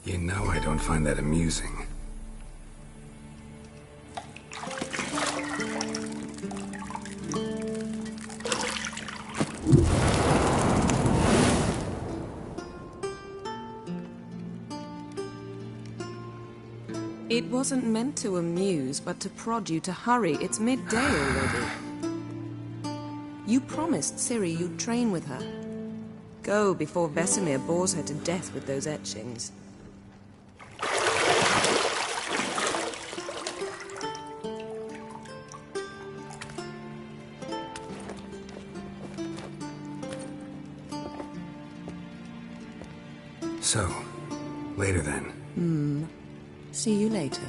You know I don't find that amusing. It wasn't meant to amuse, but to prod you to hurry. It's midday already. You promised Ciri you'd train with her. Go before Vesemir bores her to death with those etchings. So, later then. See you later.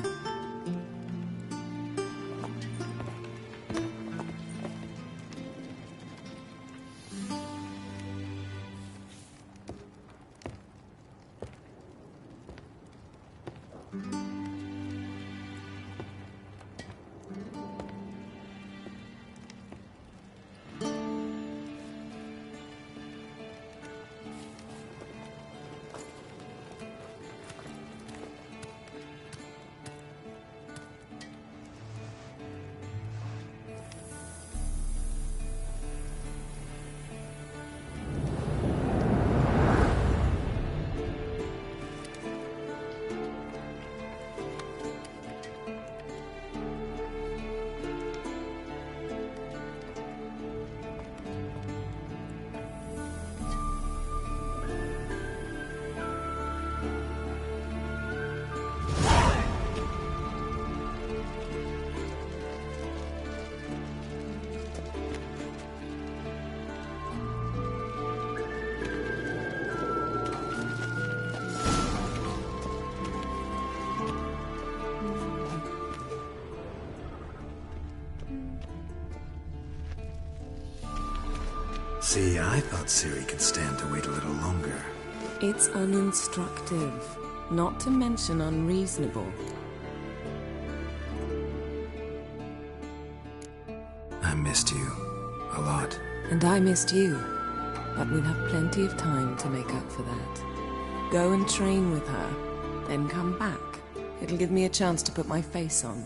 See, I thought Ciri could stand to wait a little longer. It's uninstructive, not to mention unreasonable. I missed you. A lot. And I missed you. But we'll have plenty of time to make up for that. Go and train with her, then come back. It'll give me a chance to put my face on.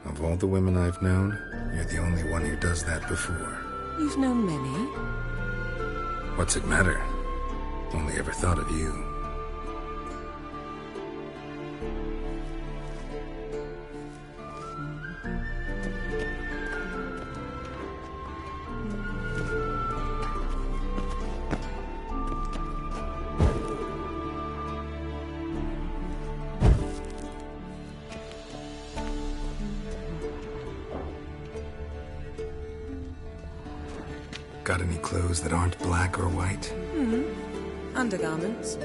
Of all the women I've known, you're the only one who does that before. You've known many. What's it matter? Only ever thought of you. Got any clothes that aren't black or white? Undergarments.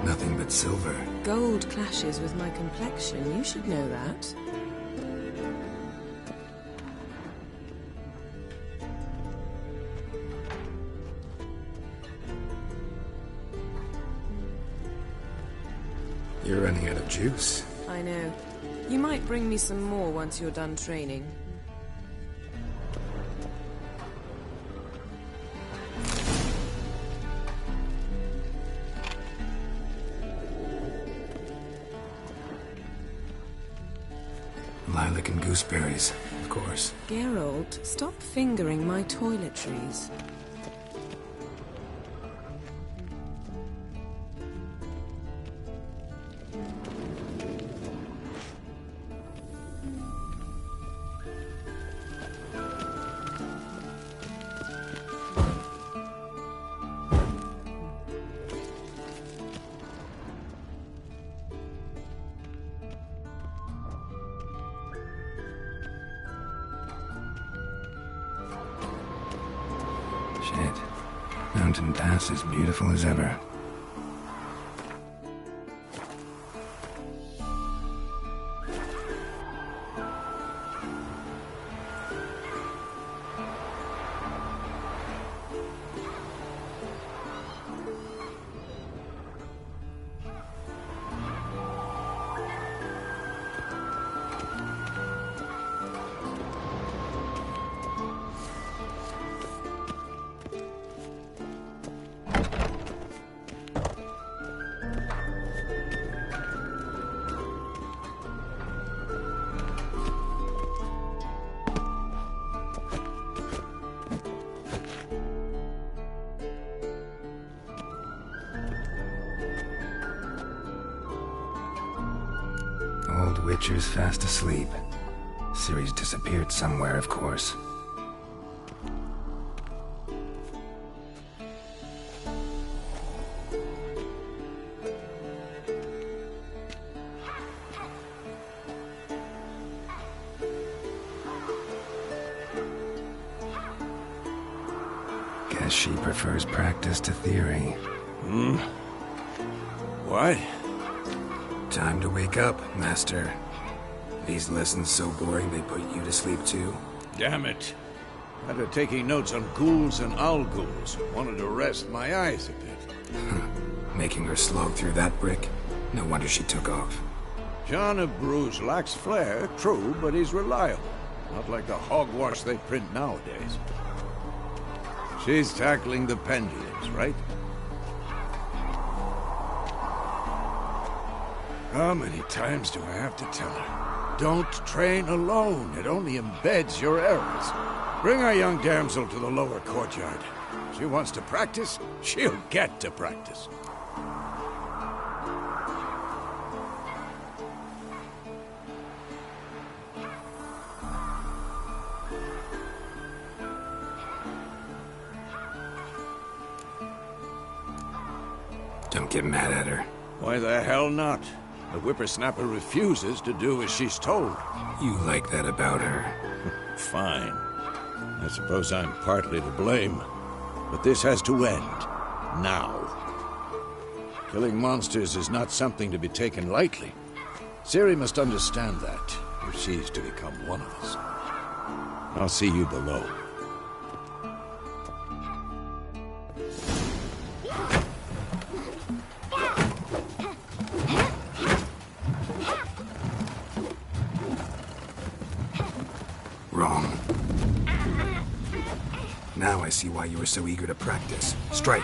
Nothing but silver. Gold clashes with my complexion. You should know that. You're running out of juice. I know. You might bring me some more once you're done training. Lilac and gooseberries, of course. Geralt, stop fingering my toiletries. Shit. Mountain Pass is beautiful as ever. Witcher's fast asleep. Ciri's disappeared somewhere, of course. Guess she prefers practice to theory. What? Time to wake up, Master. These lessons so boring they put you to sleep too? Damn it. After taking notes on ghouls and owl ghouls, wanted to rest my eyes a bit. Making her slog through that brick? No wonder she took off. John of Bruges lacks flair, true, but he's reliable. Not like the hogwash they print nowadays. She's tackling the pendulums, right? How many times do I have to tell her? Don't train alone. It only embeds your errors. Bring our young damsel to the lower courtyard. She wants to practice, she'll get to practice. Don't get mad at her. Why the hell not? The whippersnapper refuses to do as she's told. You like that about her. Fine. I suppose I'm partly to blame. But this has to end. Now. Killing monsters is not something to be taken lightly. Ciri must understand that, if she's to become one of us. I'll see you below. Wrong. Now I see why you were so eager to practice. Strike.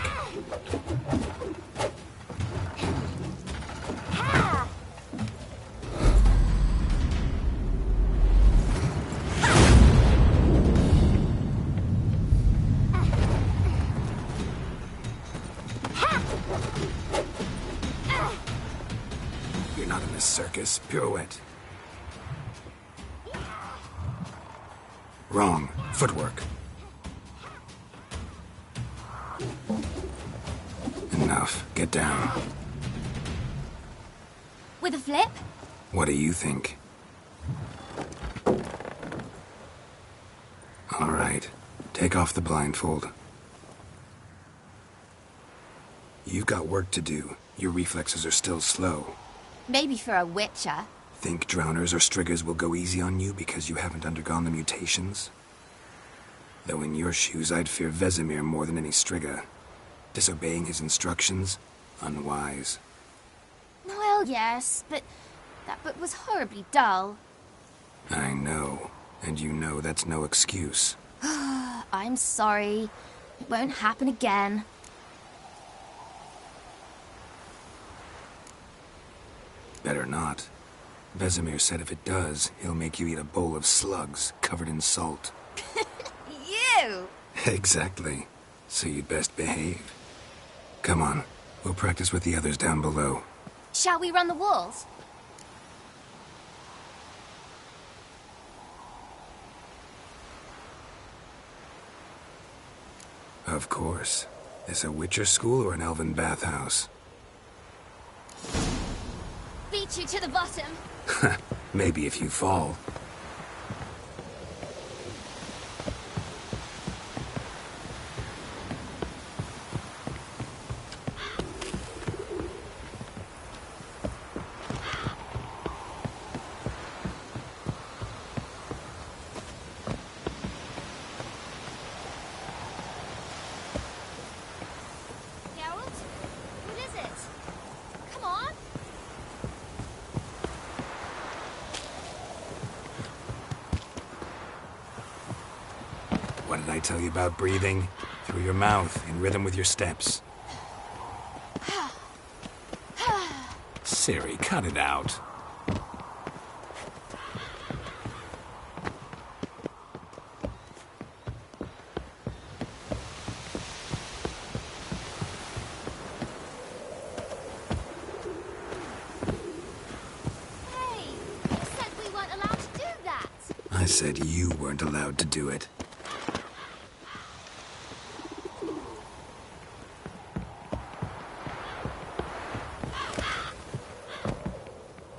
You're not in this circus. Pirouette. Wrong. Footwork. Enough. Get down. With a flip? What do you think? All right. Take off the blindfold. You've got work to do. Your reflexes are still slow. Maybe for a witcher. Think drowners or striggers will go easy on you because you haven't undergone the mutations? Though in your shoes, I'd fear Vesemir more than any strigger. Disobeying his instructions? Unwise. Well, yes, but that book was horribly dull. I know. And you know that's no excuse. I'm sorry. It won't happen again. Better not. Vesemir said if it does, he'll make you eat a bowl of slugs covered in salt. You! Exactly. So you'd best behave. Come on. We'll practice with the others down below. Shall we run the walls? Of course. This a Witcher school or an elven bathhouse? Beat you to the bottom. Maybe if you fall. Geralt? What is it? Come on. What did I tell you about breathing? Through your mouth, in rhythm with your steps. Ciri, cut it out. Hey, I said you weren't allowed to do it.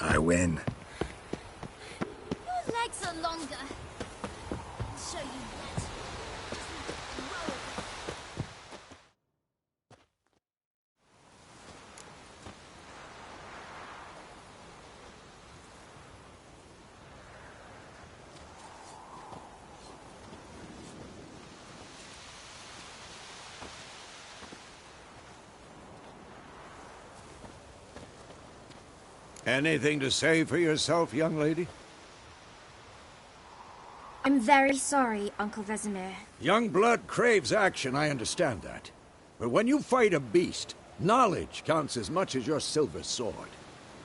I win. Your legs are longer. I'll show you that. Roll. Anything to say for yourself, young lady? I'm very sorry, Uncle Vesemir. Young blood craves action, I understand that. But when you fight a beast, knowledge counts as much as your silver sword.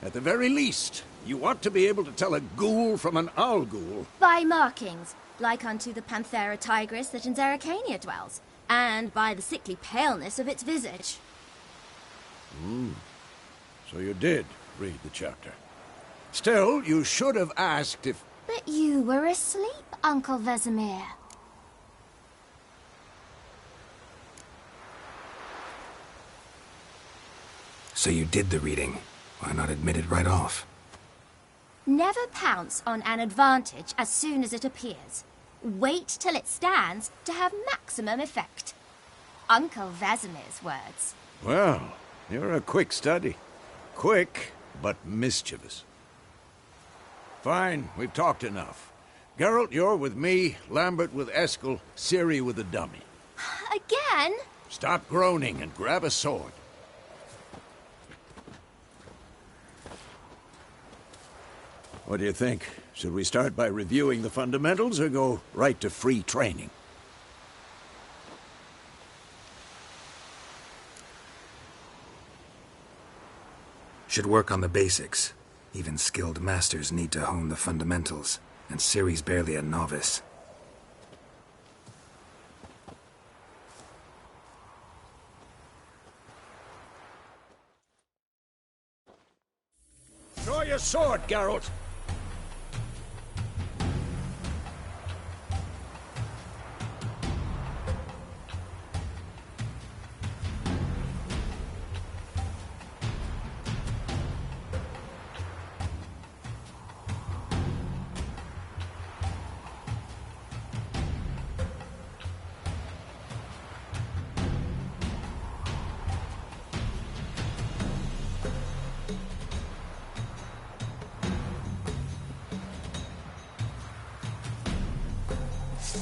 At the very least, you ought to be able to tell a ghoul from an owl ghoul. By markings, like unto the Panthera tigris that in Zerrikania dwells, and by the sickly paleness of its visage. So you did read the chapter. Still, you should have asked if... But you were asleep, Uncle Vesemir. So you did the reading. Why not admit it right off? Never pounce on an advantage as soon as it appears. Wait till it stands to have maximum effect. Uncle Vesemir's words. Well, you're a quick study. Quick, but mischievous. Fine, we've talked enough. Geralt, you're with me, Lambert with Eskel, Ciri with the dummy. Again? Stop groaning and grab a sword. What do you think? Should we start by reviewing the fundamentals or go right to free training? Should work on the basics. Even skilled masters need to hone the fundamentals, and Ciri's barely a novice. Draw your sword, Geralt!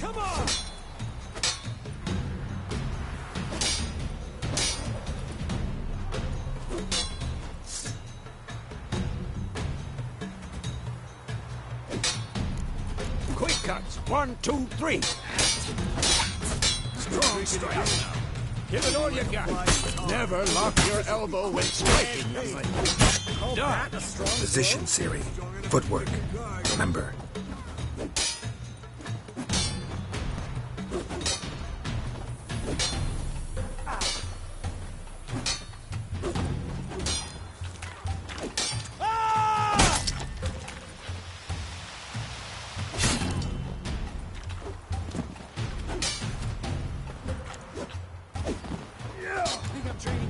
Come on! Quick cuts. 1, 2, 3. Strong strike. Give it all you got. Never lock your elbow when striking. Done. Position, Ciri. Footwork. Remember.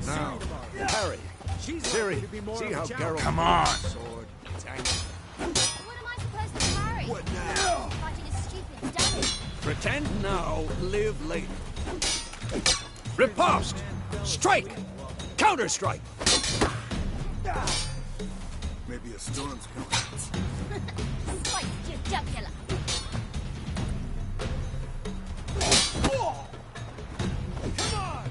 Now, Harry, Ciri, see how Geralt... Come on! Sword. It's angry. What am I supposed to carry? What now? Fighting a stupid dummy. Pretend now, live later. Riposte! Strike! Counter-strike! Maybe a storm's coming. Slice your jugular. Come on!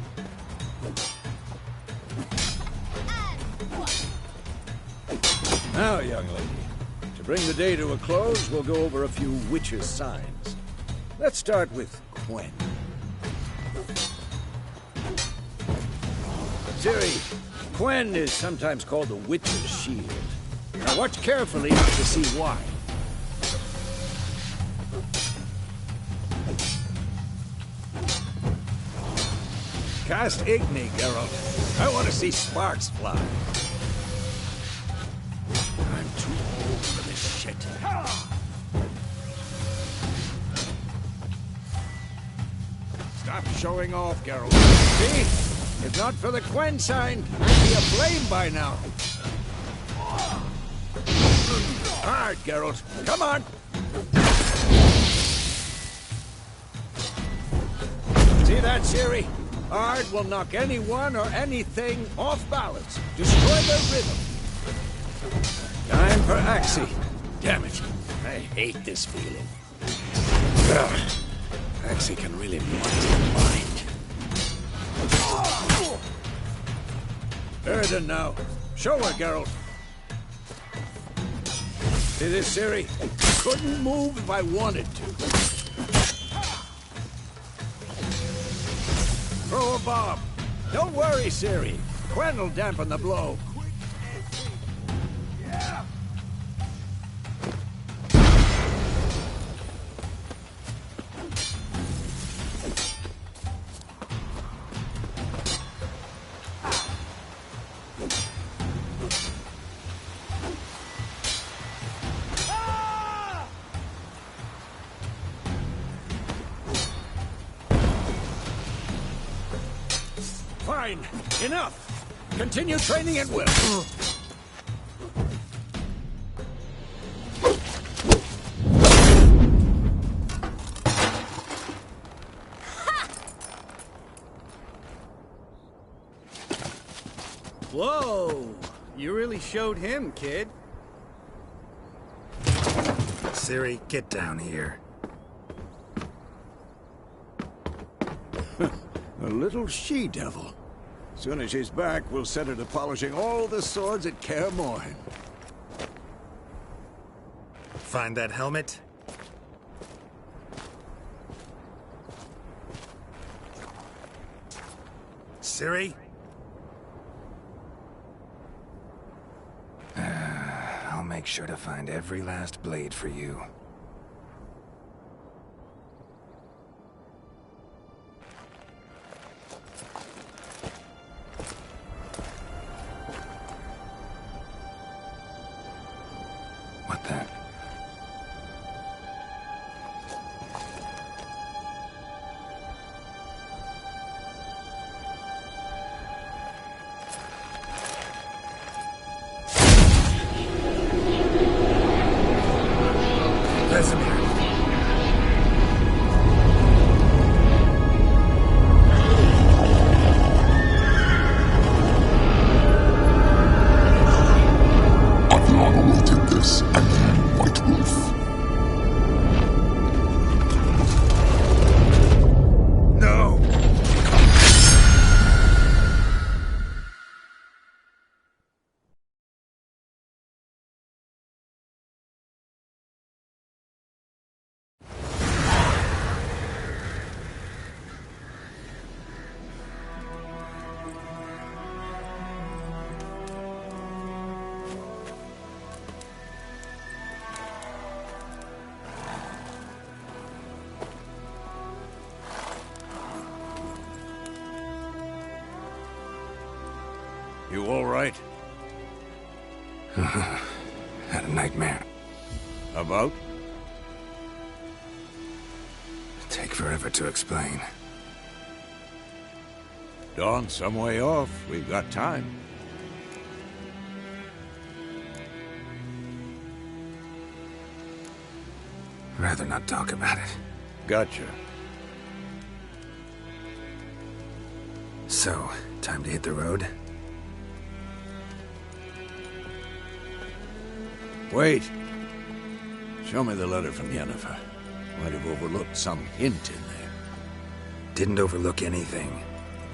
And one. Now, young lady, to bring the day to a close, we'll go over a few witches' signs. Let's start with Quen. Ciri, Quen is sometimes called the Witch's Shield. Now watch carefully not to see why. Cast Igni, Geralt. I want to see sparks fly. I'm too old for this shit. Stop showing off, Geralt. See? If not for the Quen sign, I'd be aflame by now. Hard, Geralt. Come on. See that, Ciri? Ard will knock anyone or anything off balance. Destroy their rhythm. Time for Axii. Damn it. I hate this feeling. Ugh. Axii can really muddy the mind. Erden now. Show her, Geralt. See this, Ciri? Couldn't move if I wanted to. Throw a bomb. Don't worry, Ciri. Quen will dampen the blow. Fine. Enough. Continue training at will. Whoa! You really showed him, kid. Ciri, get down here. A little she-devil. Soon as she's back, we'll set her to polishing all the swords at Kaer Morhen. Find that helmet? Ciri? I'll make sure to find every last blade for you. What the? Vesemir. Aviana will take this, and you, White Wolf. No! You all right? Had a nightmare. About? Take forever to explain. Dawn's some way off. We've got time. Rather not talk about it. Gotcha. So, time to hit the road? Wait. Show me the letter from Yennefer. Might have overlooked some hint in there. Didn't overlook anything.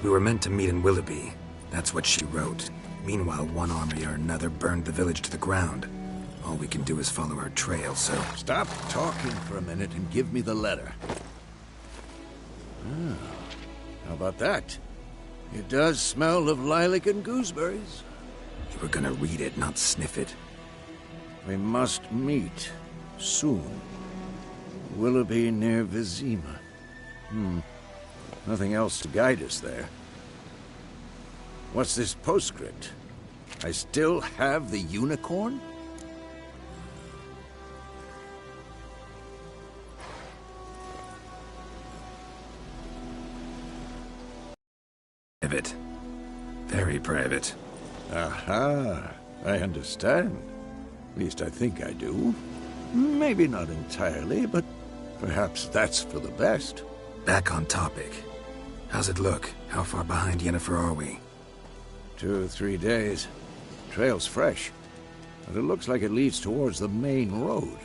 We were meant to meet in Willoughby. That's what she wrote. Meanwhile, one army or another burned the village to the ground. All we can do is follow her trail, so... Stop talking for a minute and give me the letter. Ah, how about that? It does smell of lilac and gooseberries. You were gonna read it, not sniff it. We must meet soon. Willoughby near Vizima. Nothing else to guide us there. What's this postscript? I still have the unicorn? private. Very private. Aha, I understand. At least I think I do. Maybe not entirely, but perhaps that's for the best. Back on topic. How's it look? How far behind Yennefer are we? 2 or 3 days. Trail's fresh, but it looks like it leads towards the main road.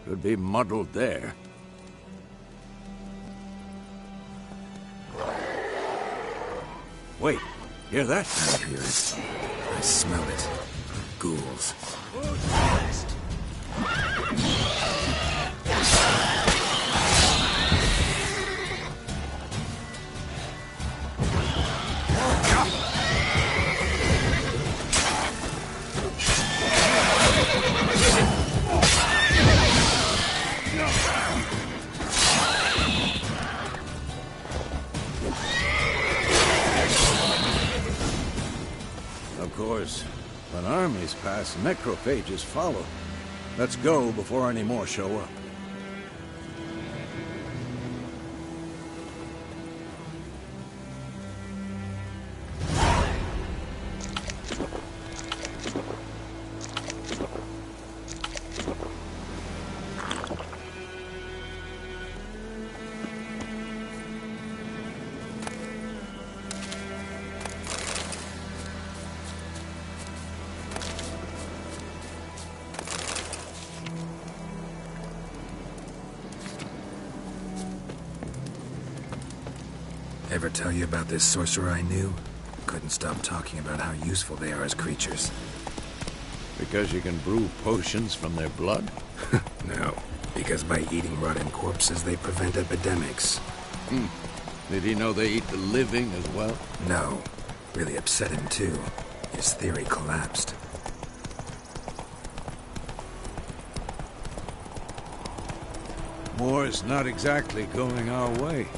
Could be muddled there. Wait, hear that? I hear it. I smell it. Ghouls. Of course, when armies pass, necrophages follow. Let's go before any more show up. Ever tell you about this sorcerer I knew? Couldn't stop talking about how useful they are as creatures. Because you can brew potions from their blood? No, because by eating rotten corpses, they prevent epidemics. Did he know they eat the living as well? No. Really upset him, too. His theory collapsed. War's not exactly going our way.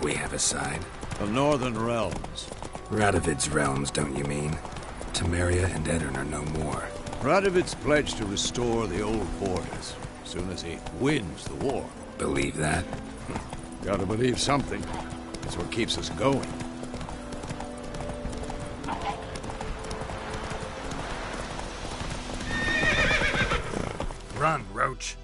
We have a side. The Northern Realms. Radovid's realms, don't you mean? Temeria and Edirn are no more. Radovid's pledged to restore the old borders, as soon as he wins the war. Believe that? Gotta believe something. That's what keeps us going. Run, Roach.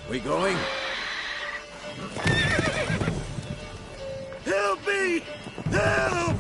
We going? Help me! Help!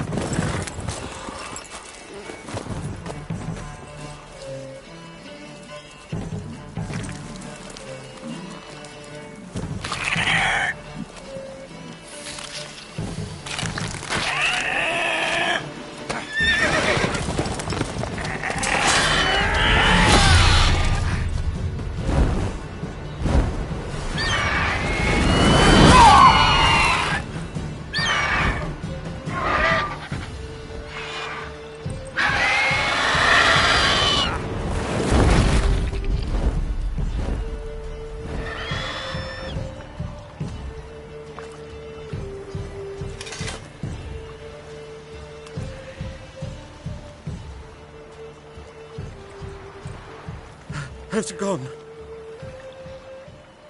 Has it gone?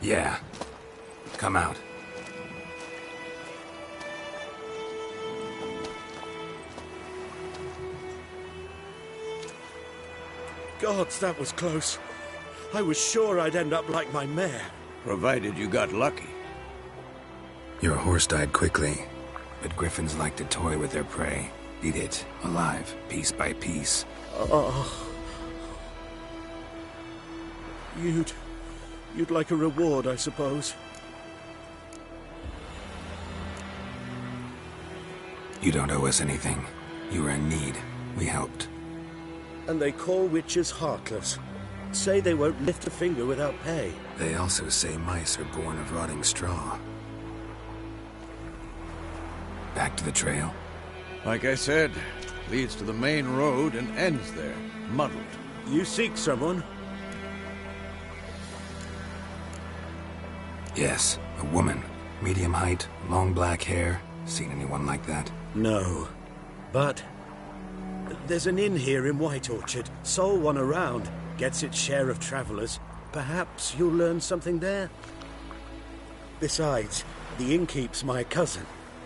Yeah. Come out. Gods, that was close. I was sure I'd end up like my mare. Provided you got lucky. Your horse died quickly, but griffins like to toy with their prey. Eat it, alive, piece by piece. Oh. You'd like a reward, I suppose. You don't owe us anything. You were in need. We helped. And they call witches heartless. Say they won't lift a finger without pay. They also say mice are born of rotting straw. Back to the trail? Like I said, leads to the main road and ends there, muddled. You seek someone? Yes, a woman. Medium height, long black hair. Seen anyone like that? No. But there's an inn here in White Orchard. Sole one around. Gets its share of travelers. Perhaps you'll learn something there. Besides, the innkeep's my cousin.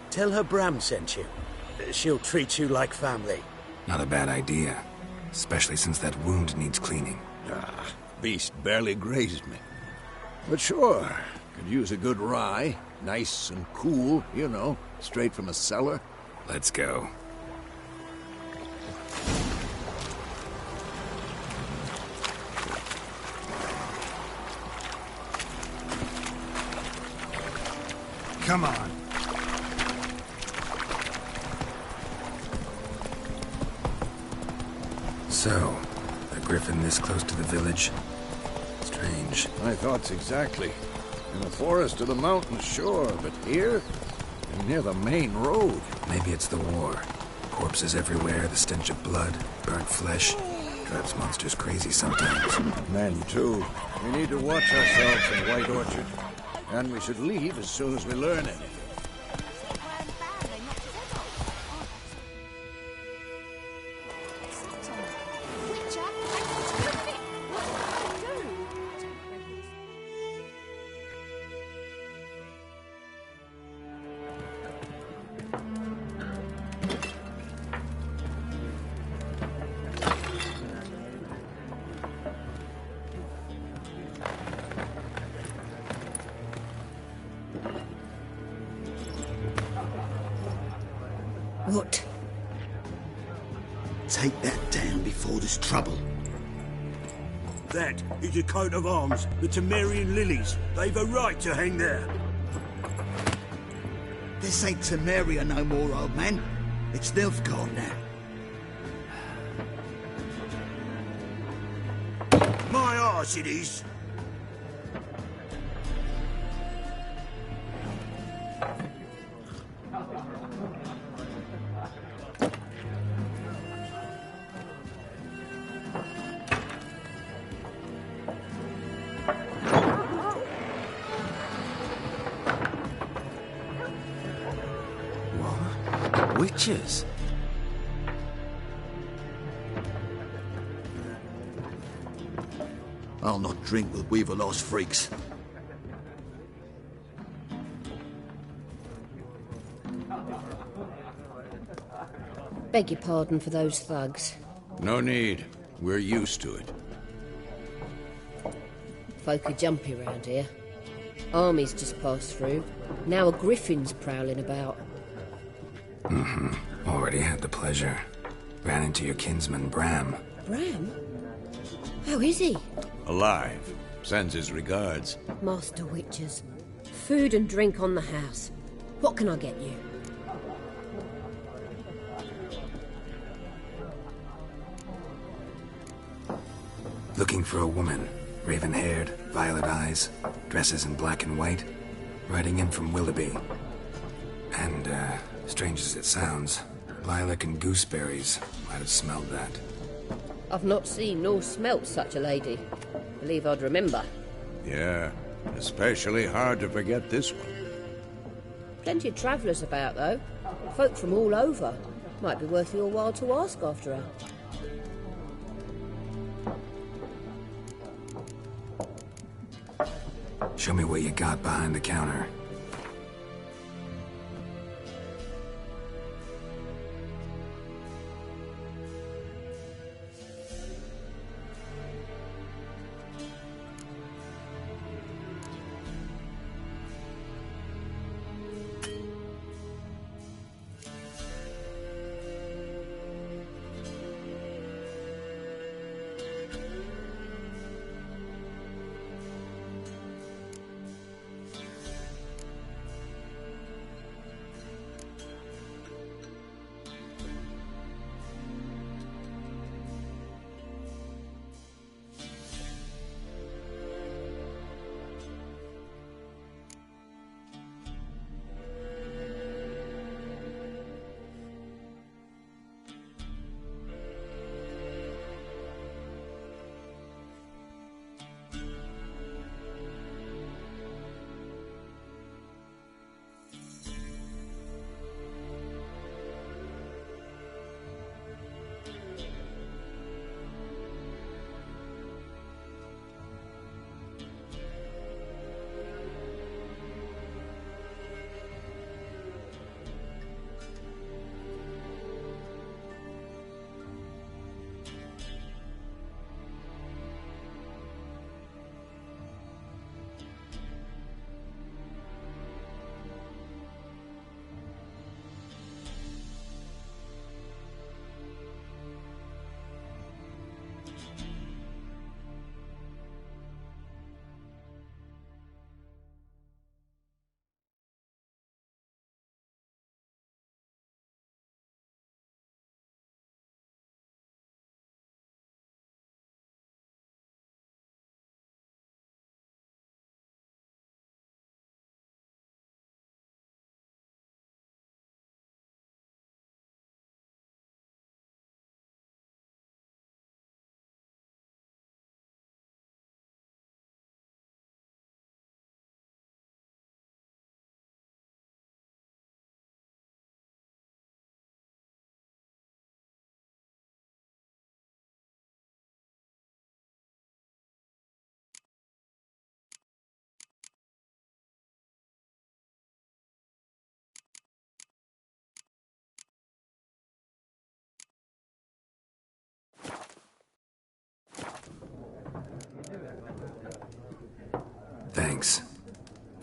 Tell her Bram sent you. She'll treat you like family. Not a bad idea. Especially since that wound needs cleaning. Ah, beast barely grazed me. But sure, could use a good rye. Nice and cool, you know, straight from a cellar. Let's go. Come on. So, a griffin this close to the village? Strange. My thoughts exactly. In the forest or the mountains, sure, but here? Near the main road. Maybe it's the war. Corpses everywhere, the stench of blood, burnt flesh. Drives monsters crazy sometimes. Men, too. We need to watch ourselves in White Orchard. And we should leave as soon as we learn anything. What? Take that down before there's trouble. That is a coat of arms, the Temerian lilies. They've a right to hang there. This ain't Temeria no more, old man. It's Nilfgaard now. My arse it is. Witches? I'll not drink with Weaverlost freaks. Beg your pardon for those thugs. No need. We're used to it. Folk are jumpy round here. Armies just passed through. Now a griffin's prowling about. Already had the pleasure. Ran into your kinsman, Bram. Bram? How is he? Alive. Sends his regards. Master Witches. Food and drink on the house. What can I get you? Looking for a woman. Raven-haired, violet eyes, dresses in black and white. Riding in from Willoughby. And, strange as it sounds, lilac and gooseberries might have smelled that. I've not seen nor smelt such a lady. Believe I'd remember. Yeah, especially hard to forget this one. Plenty of travellers about, though. Folk from all over. Might be worth your while to ask after her. Show me what you got behind the counter.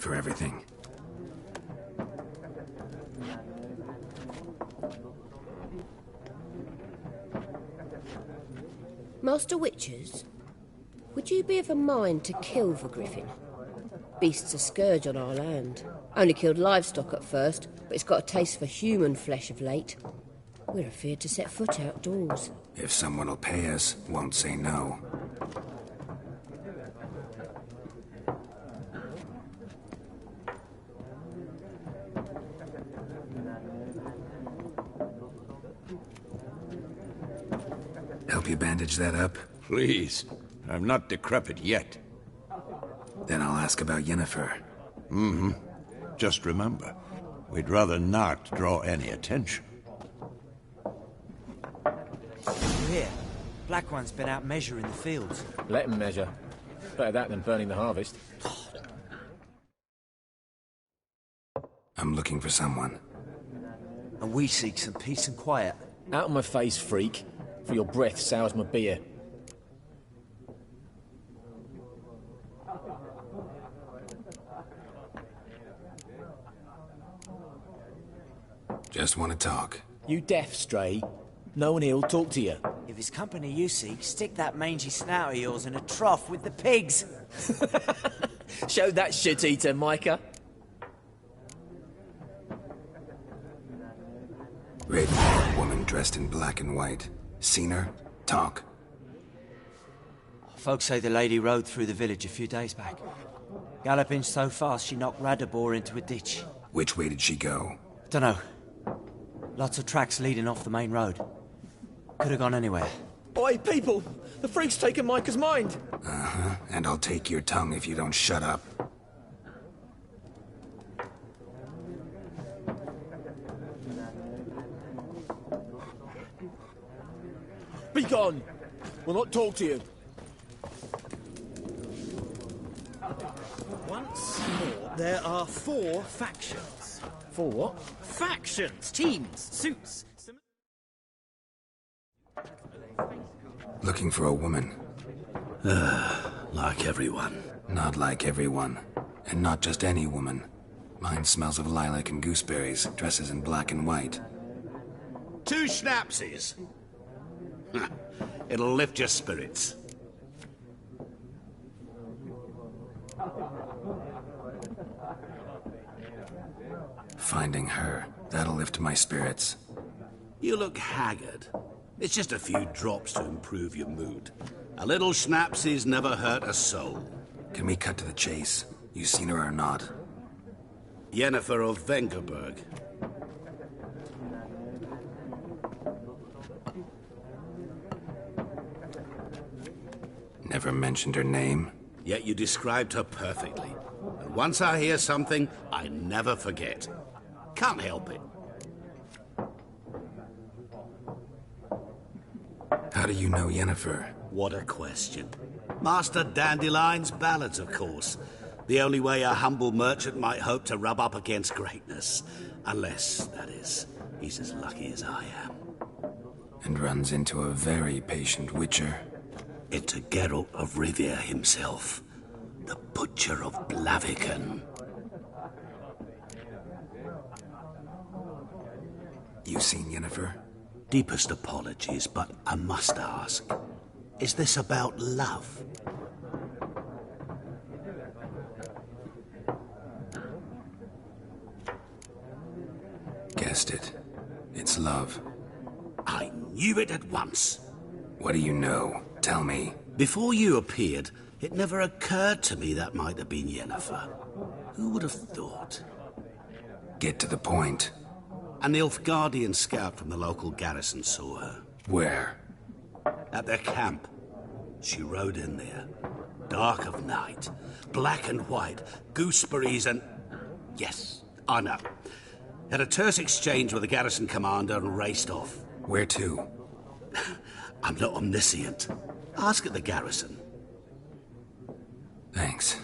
for everything. Master Witchers, would you be of a mind to kill the griffin? Beast's a scourge on our land. Only killed livestock at first, but it's got a taste for human flesh of late. We're afeard to set foot outdoors. If someone will pay us, won't say no. Help you bandage that up? Please. I'm not decrepit yet. Then I'll ask about Yennefer. Mm-hmm. Just remember, we'd rather not draw any attention. Here, Black One's been out measuring the fields. Let him measure. Better that than burning the harvest. I'm looking for someone. And we seek some peace and quiet. Out of my face, freak. For your breath sours my beer. Just want to talk. You deaf, Stray? No one here'll talk to you. If it's company you seek, stick that mangy snout of yours in a trough with the pigs. Show that shit-eater, Micah. Raven, woman dressed in black and white. Seen her? Talk. Folks say the lady rode through the village a few days back. Galloping so fast she knocked Radabor into a ditch. Which way did she go? Dunno. Lots of tracks leading off the main road. Could have gone anywhere. Oi, people! The freak's taken Micah's mind! Uh-huh. And I'll take your tongue if you don't shut up. Be gone! We'll not talk to you. Once more, there are 4 factions. 4 what? Factions, teams, suits. Looking for a woman. Like everyone. Not like everyone. And not just any woman. Mine smells of lilac and gooseberries, dresses in black and white. 2 schnapsies. It'll lift your spirits. Finding her, that'll lift my spirits. You look haggard. It's just a few drops to improve your mood. A little schnapsies never hurt a soul. Can we cut to the chase? You seen her or not? Yennefer of Vengerberg. Never mentioned her name. Yet you described her perfectly. And once I hear something, I never forget. Can't help it. How do you know Yennefer? What a question. Master Dandelion's ballads, of course. The only way a humble merchant might hope to rub up against greatness. Unless, that is, he's as lucky as I am. And runs into a very patient witcher. Into Geralt of Rivia himself. The Butcher of Blaviken. You seen Yennefer? Deepest apologies, but I must ask. Is this about love? Guessed it. It's love. I knew it at once. What do you know? Tell me. Before you appeared, it never occurred to me that might have been Yennefer. Who would have thought? Get to the point. An Nilfgaardian scout from the local garrison saw her. Where? At their camp. She rode in there. Dark of night. Black and white. Gooseberries and... Yes, I know. Had a terse exchange with the garrison commander and raced off. Where to? I'm not omniscient. Ask at the garrison. Thanks.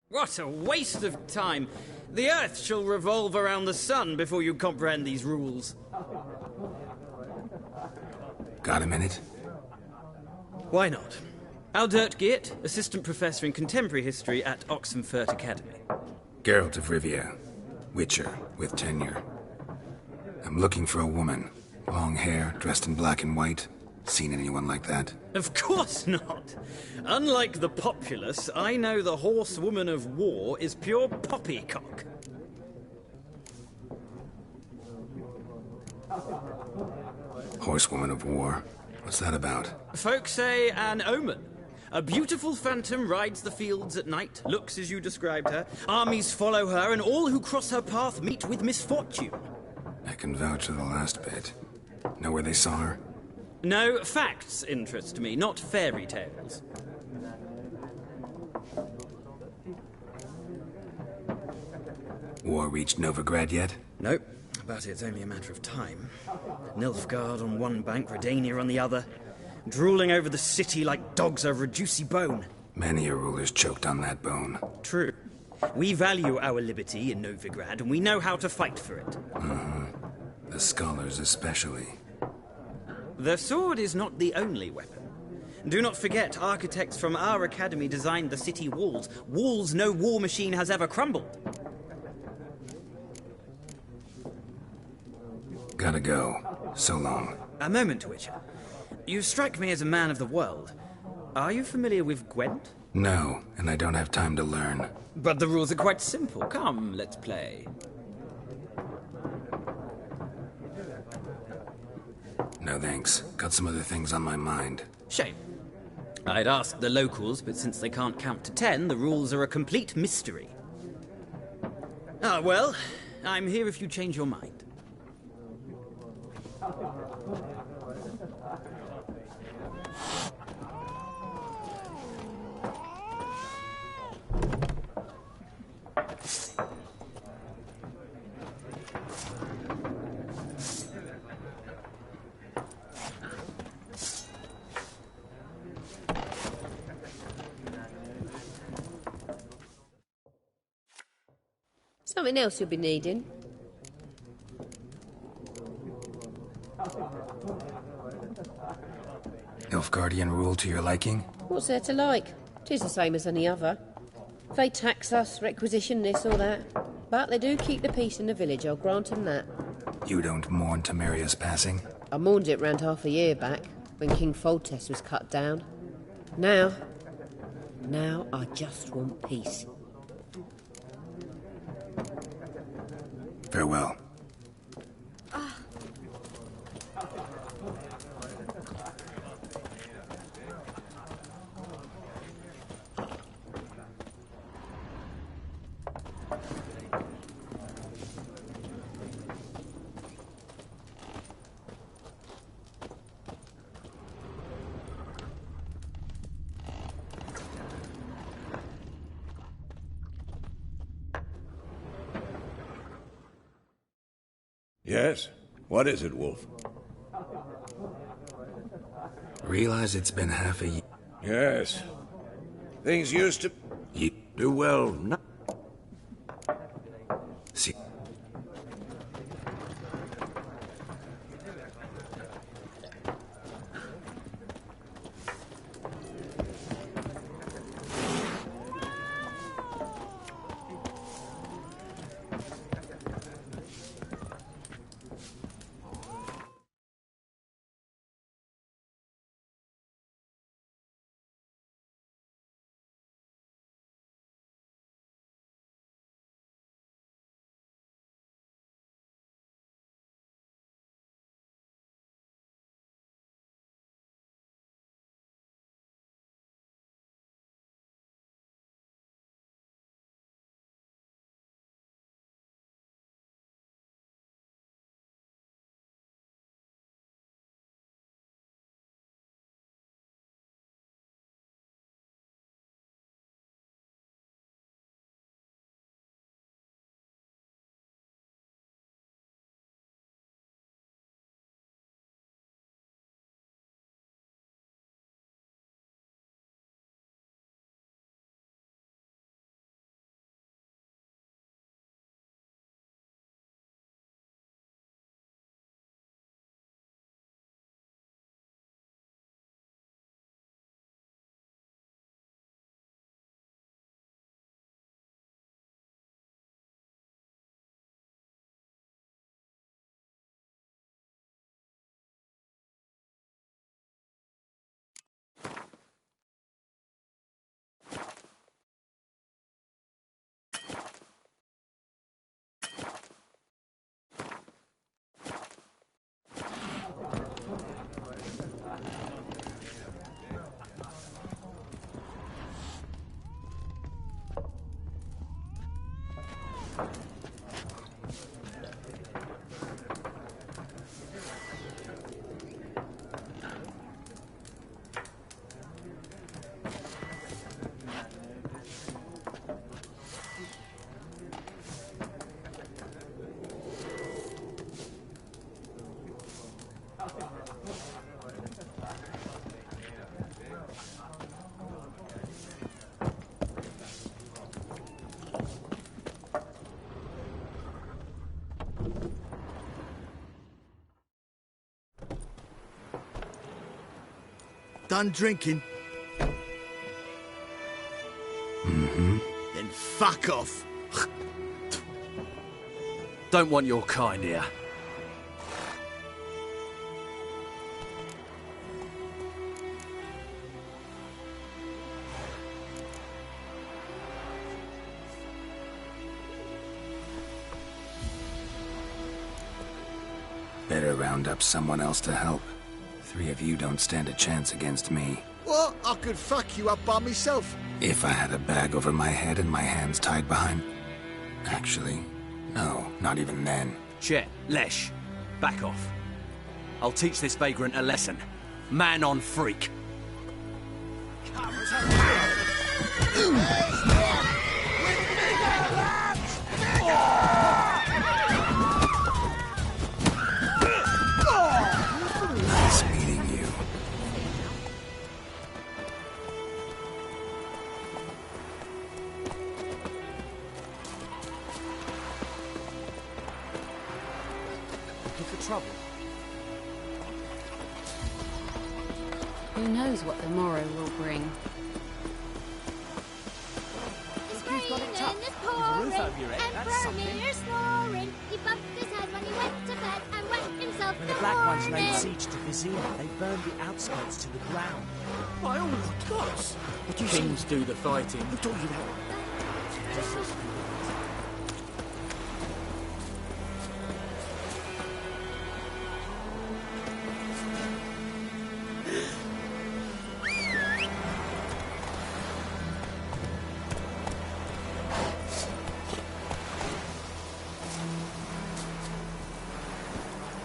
What a waste of time! The Earth shall revolve around the sun before you comprehend these rules. Got a minute? Why not? Aldert Geert, Assistant Professor in Contemporary History at Oxenfurt Academy. Geralt of Rivia, Witcher with tenure. I'm looking for a woman. Long hair, dressed in black and white. Seen anyone like that? Of course not. Unlike the populace, I know the horsewoman of war is pure poppycock. Horsewoman of war? What's that about? Folk say an omen. A beautiful phantom rides the fields at night, looks as you described her. Armies follow her, and all who cross her path meet with misfortune. I can vouch for the last bit. Know where they saw her? No, facts interest me, not fairy tales. War reached Novigrad yet? Nope, but it's only a matter of time. Nilfgaard on one bank, Redania on the other, drooling over the city like dogs over a juicy bone. Many a ruler's choked on that bone. True. We value our liberty in Novigrad, and we know how to fight for it. The scholars especially. The sword is not the only weapon. Do not forget, architects from our academy designed the city walls. Walls no war machine has ever crumbled. Gotta go. So long. A moment, Witcher. You strike me as a man of the world. Are you familiar with Gwent? No, and I don't have time to learn. But the rules are quite simple. Come, let's play. No thanks. Got some other things on my mind. Shame. I'd ask the locals, but since they can't count to 10, the rules are a complete mystery. Ah, well, I'm here if you change your mind. Something else you'll be needing. Nilfgaardian rule to your liking? What's there to like? 'Tis the same as any other. They tax us, requisition this or that. But they do keep the peace in the village, I'll grant 'em that. You don't mourn Temeria's passing? I mourned it round half a year back, when King Foltest was cut down. Now I just want peace. Farewell. Yes? What is it, Wolf? Realize it's been half a year. Yes. Things used to... You do well not... See... Done drinking? Mm-hmm. Then fuck off. Don't want your kind here. Better round up someone else to help. 3 of you don't stand a chance against me. What? I could fuck you up by myself. If I had a bag over my head and my hands tied behind... Actually, no, not even then. Chet, Lesh, back off. I'll teach this vagrant a lesson. Man on freak. Nice meeting you. Looking for trouble? Who knows what the morrow will bring? It's raining, it's pouring, and Bromir's snoring. He bumped his head when he went to bed and wet himself When the Black Ones laid siege to Vizima, they burned the outskirts to the ground. By all the gods! What do you Kings do the fighting. What are you talking about?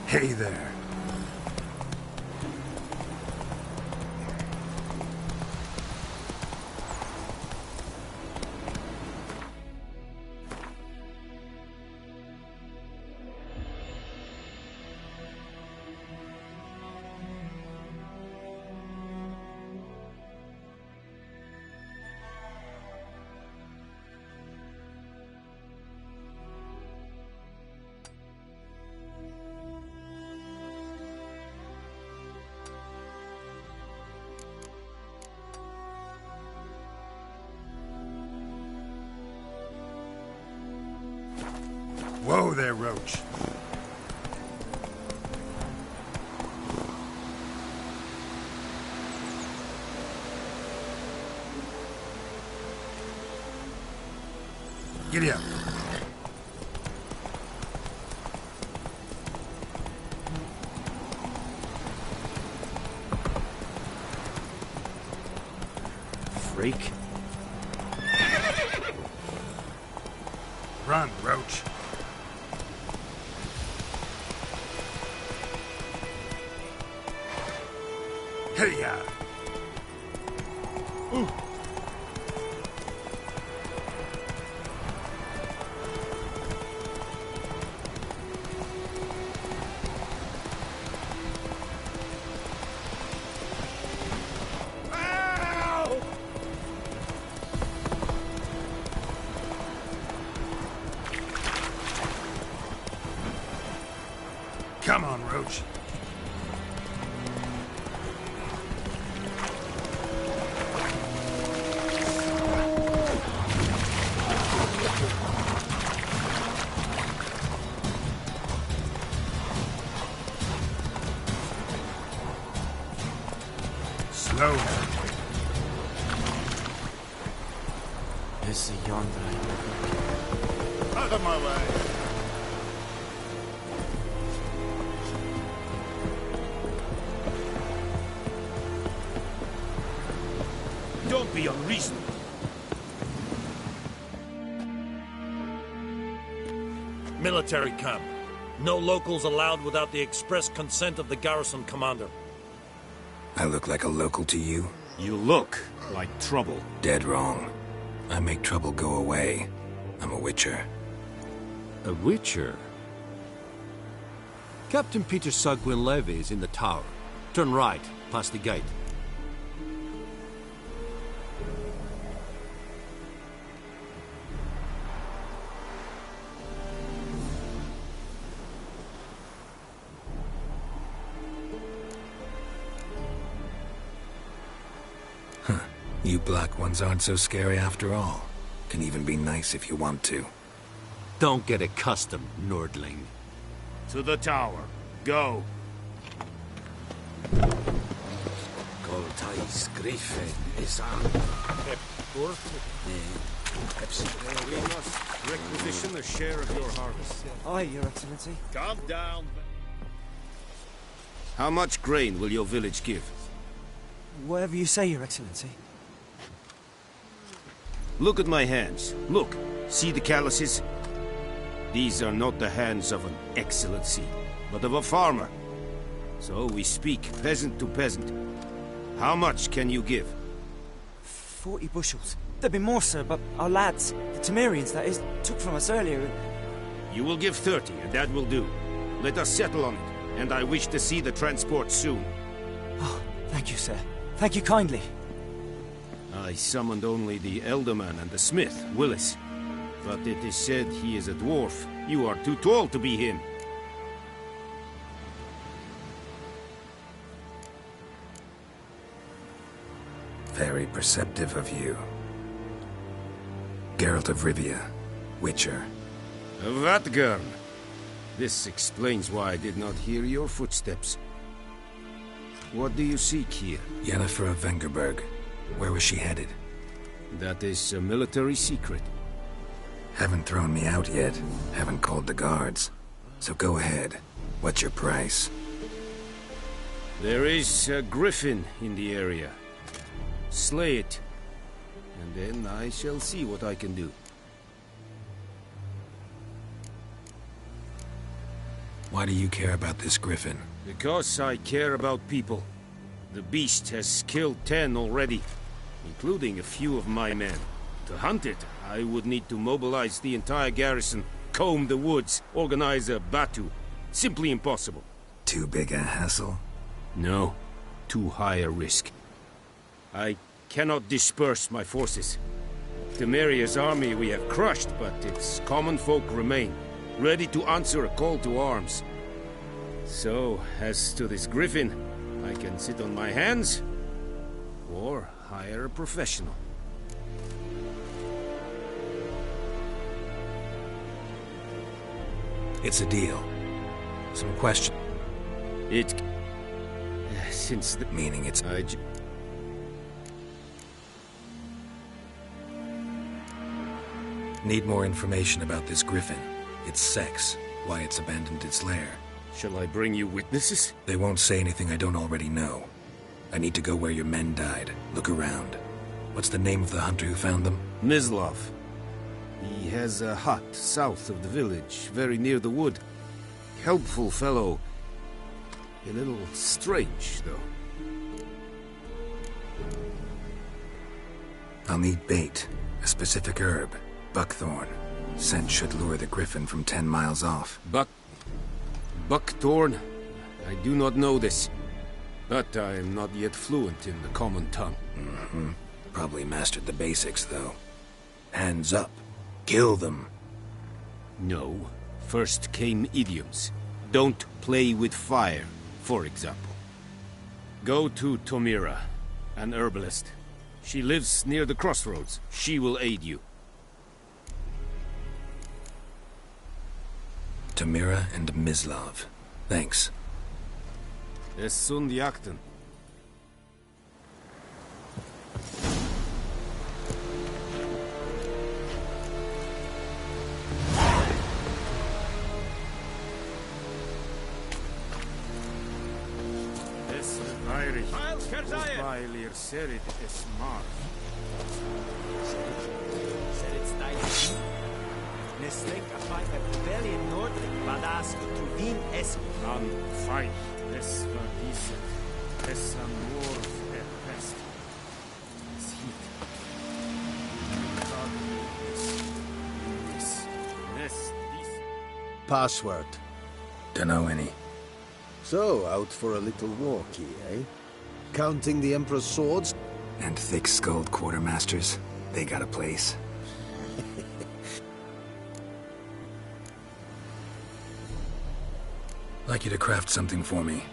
Hey there. Whoa there, Roach. Giddy up. Freak. Run, Roach. Hey-ya! Ooh. Come on, Roach. Slow. It's a yonder. Out of my way. Don't be unreasonable. Military camp. No locals allowed without the express consent of the garrison commander. I look like a local to you? You look like trouble. Dead wrong. I make trouble go away. I'm a witcher. A witcher? Captain Peter Sagwin Levy is in the tower. Turn right, past the gate. You black ones aren't so scary after all. Can even be nice if you want to. Don't get accustomed, Nordling. To the tower. Go. Goltais Griffin is on. We must requisition a share of your harvest. Aye, Your Excellency. Calm down. How much grain will your village give? Whatever you say, Your Excellency. Look at my hands. Look. See the calluses? These are not the hands of an excellency, but of a farmer. So we speak peasant to peasant. How much can you give? 40 bushels. There'd be more, sir, but our lads, the Temerians, that is, took from us earlier. You will give 30, and that will do. Let us settle on it, and I wish to see the transport soon. Oh, thank you, sir. Thank you kindly. I summoned only the Elderman and the smith, Willis. But it is said he is a dwarf. You are too tall to be him. Very perceptive of you. Geralt of Rivia, Witcher. Vatgern! This explains why I did not hear your footsteps. What do you seek here? Yennefer of Vengerberg. Where was she headed? That is a military secret. Haven't thrown me out yet. Haven't called the guards. So go ahead. What's your price? There is a griffin in the area. Slay it. And then I shall see what I can do. Why do you care about this griffin? Because I care about people. The beast has killed 10 already, including a few of my men. To hunt it, I would need to mobilize the entire garrison, comb the woods, organize a batu. Simply impossible. Too big a hassle? No. Too high a risk. I cannot disperse my forces. Temeria's army we have crushed, but its common folk remain, ready to answer a call to arms. So, as to this griffin, I can sit on my hands, or hire a professional. It's a deal. Some question. Since the... Meaning it's... Need more information about this griffin. Its sex, why it's abandoned its lair. Shall I bring you witnesses? They won't say anything I don't already know. I need to go where your men died. Look around. What's the name of the hunter who found them? Mislav. He has a hut south of the village, very near the wood. Helpful fellow. A little strange, though. I'll need bait. A specific herb. Buckthorn. Scent should lure the griffin from 10 miles off. Buckthorn? I do not know this. But I am not yet fluent in the common tongue. Mm-hmm. Probably mastered the basics, though. Hands up. Kill them. No. First came idioms. Don't play with fire, for example. Go to Tomira, an herbalist. She lives near the crossroads. She will aid you. Tomira and Mislav. Thanks. Es sunt jakten. Es Irish. Bailir Serid es Mar. Serid Stein. Nestlink a fight a rebellion Nordling, badass to win es. An fight. Es war diese. Es amor pest. Es hit. Password. Dunno any. So, out for a little walkie, eh? Counting the Emperor's swords? And thick-skulled quartermasters. They got a place. Like you to craft something for me.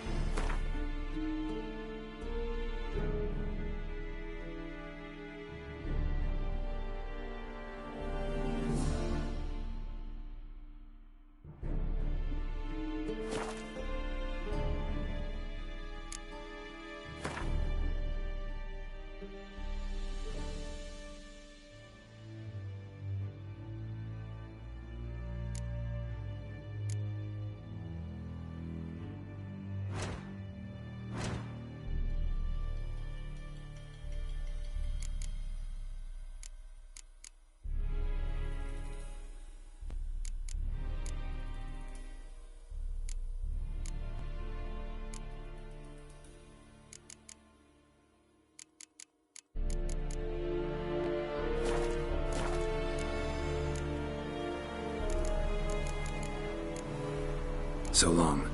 So long.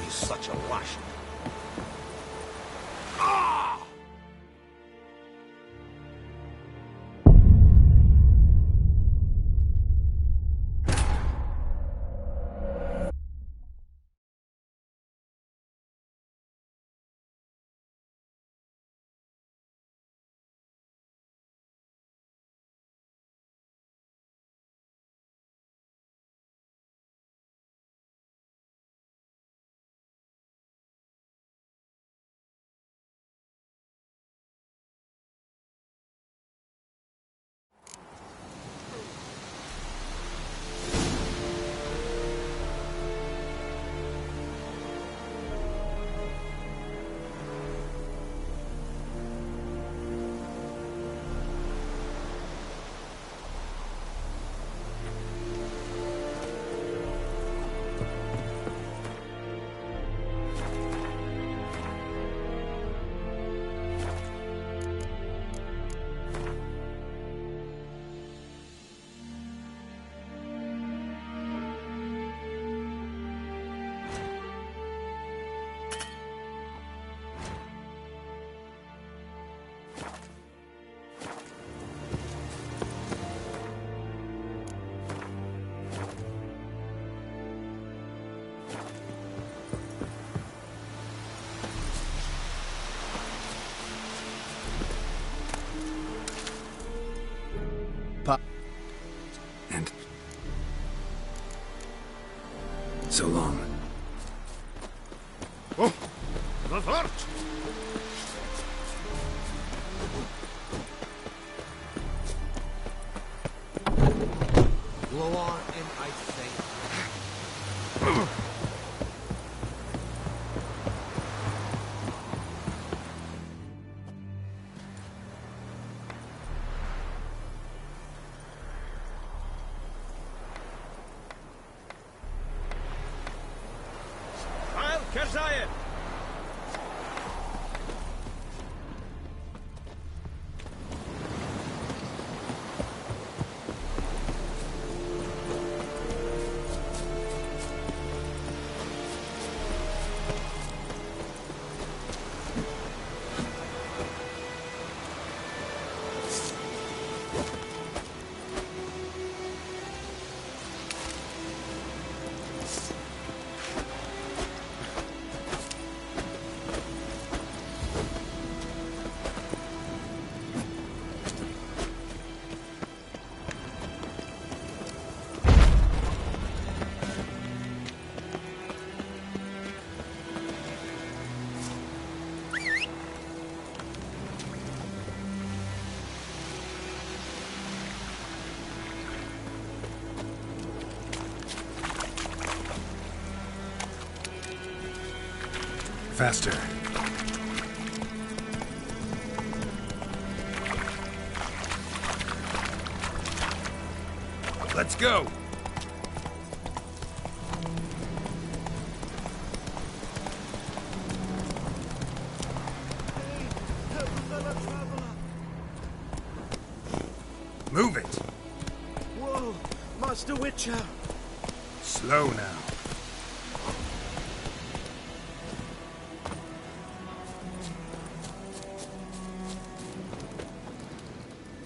Such a lash. And so long. Oh, the fort! Lower in, I think. I'll Kerzaya! Faster. Let's go! Move it! Whoa, Master Witcher! Slow now.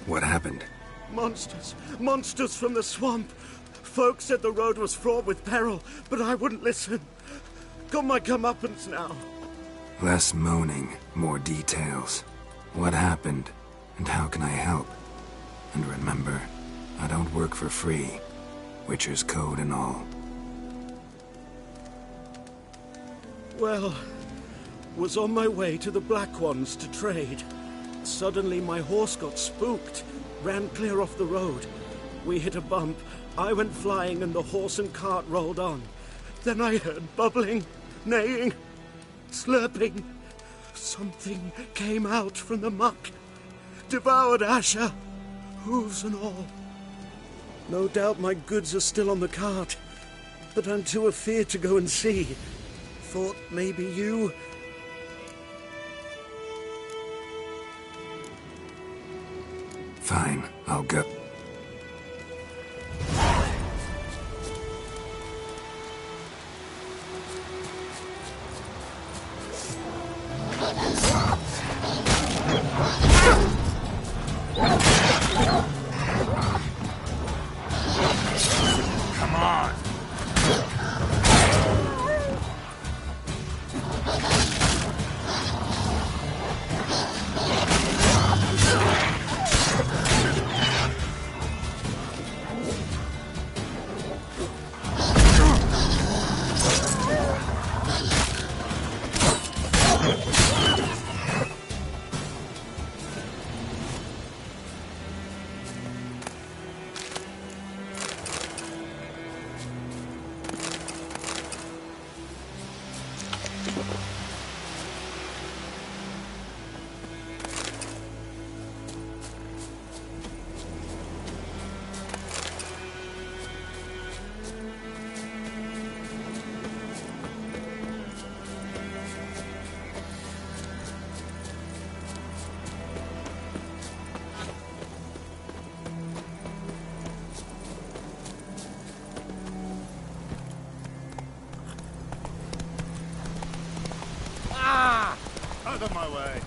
What happened? Monsters! Monsters from the swamp! Folk said the road was fraught with peril, but I wouldn't listen. Got my comeuppance now. Less moaning, more details. What happened, and how can I help? And remember, I don't work for free. Witcher's code and all. Well, was on my way to the Black Ones to trade. Suddenly my horse got spooked, ran clear off the road. We hit a bump, I went flying and the horse and cart rolled on. Then I heard bubbling, neighing, slurping. Something came out from the muck, devoured Asher, hooves and all. No doubt my goods are still on the cart, but I'm too afeard to go and see. Thought maybe you... Fine, I'll go. Come on! Out of my way.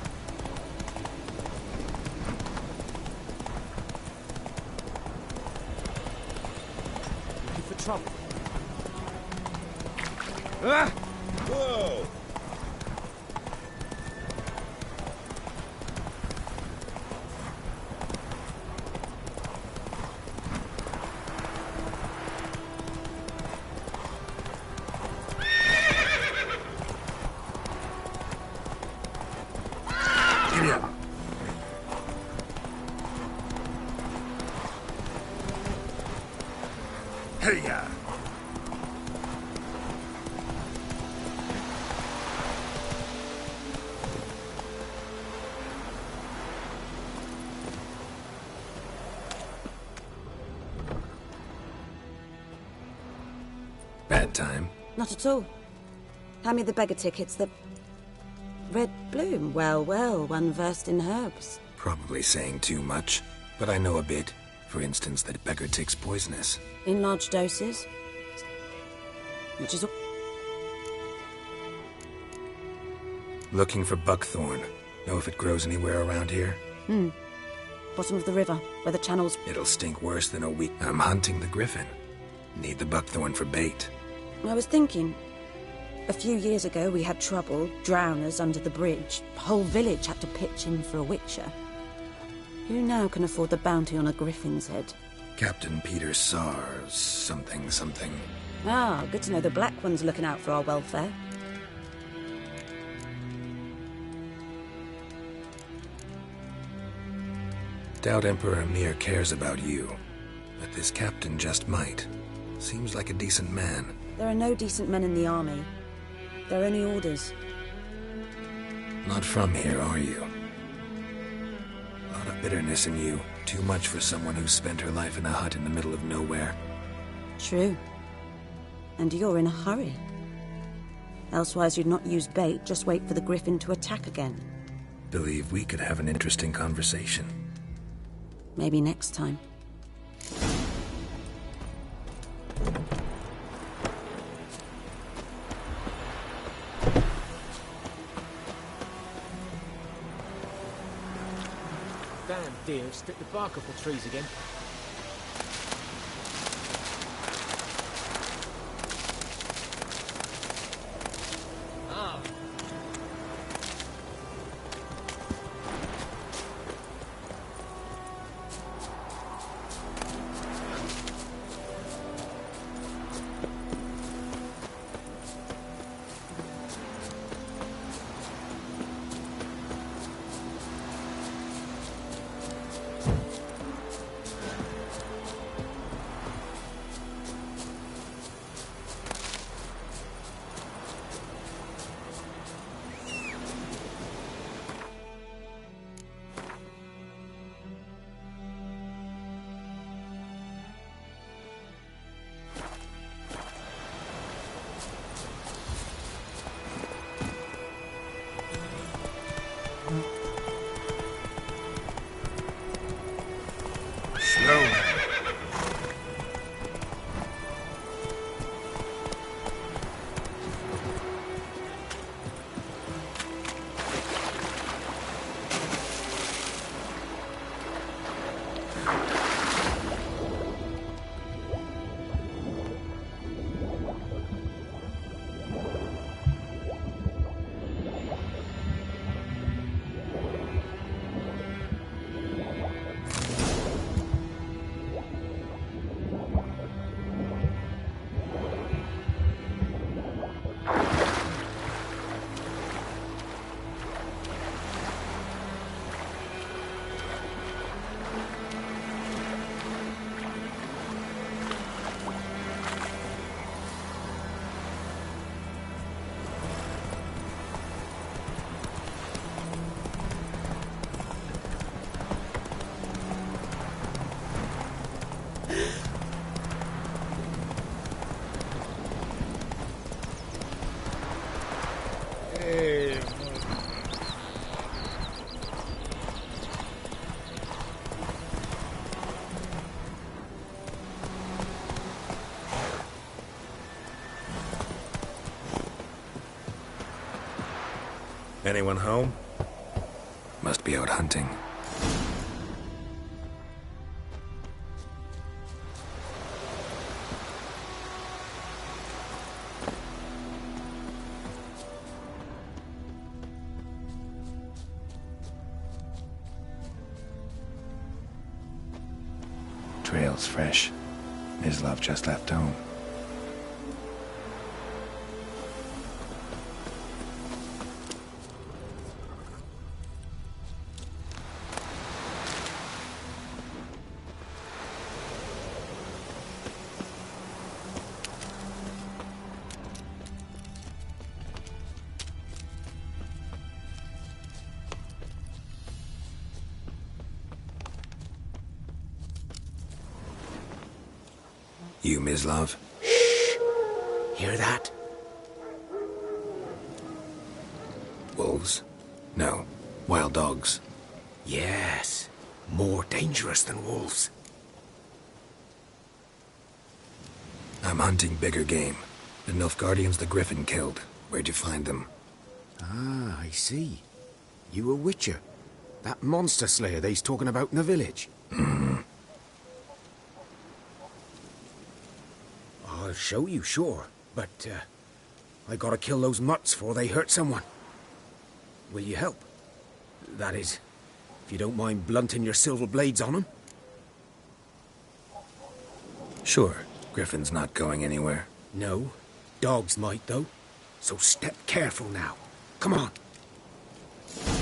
Looking for trouble. Ah! Whoa! Giddy up. Hey-ya! Bad time. Not at all. Hand me the beggar tickets, the... Red Bloom. Well, well, one versed in herbs. Probably saying too much, but I know a bit. For instance, that beggar tick's poisonous. In large doses. Which is... Looking for buckthorn. Know if it grows anywhere around here? Bottom of the river, where the channels... It'll stink worse than a week. I'm hunting the griffin. Need the buckthorn for bait. I was thinking... A few years ago, we had trouble, drowners under the bridge. The whole village had to pitch in for a witcher. Who now can afford the bounty on a griffin's head? Captain Peter Sars, something. Ah, good to know the Black One's looking out for our welfare. Doubt Emperor Mir cares about you, but this captain just might. Seems like a decent man. There are no decent men in the army. They're only orders. Not from here, are you? A lot of bitterness in you. Too much for someone who spent her life in a hut in the middle of nowhere. True. And you're in a hurry. Elsewise you'd not use bait, just wait for the griffin to attack again. Believe we could have an interesting conversation. Maybe next time. Damn deer, stripped the bark off the trees again. Anyone home? Must be out hunting. Trail's fresh. Mislav just left home. You, Mislav? Shh! Hear that? Wolves? No. Wild dogs. Yes. More dangerous than wolves. I'm hunting bigger game. The Nilfgaardians the Griffin killed. Where'd you find them? Ah, I see. You a witcher. That monster slayer they's talking about in the village. I'll show you, sure. But, I gotta kill those mutts before they hurt someone. Will you help? That is, if you don't mind blunting your silver blades on them. Sure. Griffin's not going anywhere. No. Dogs might, though. So step careful now. Come on.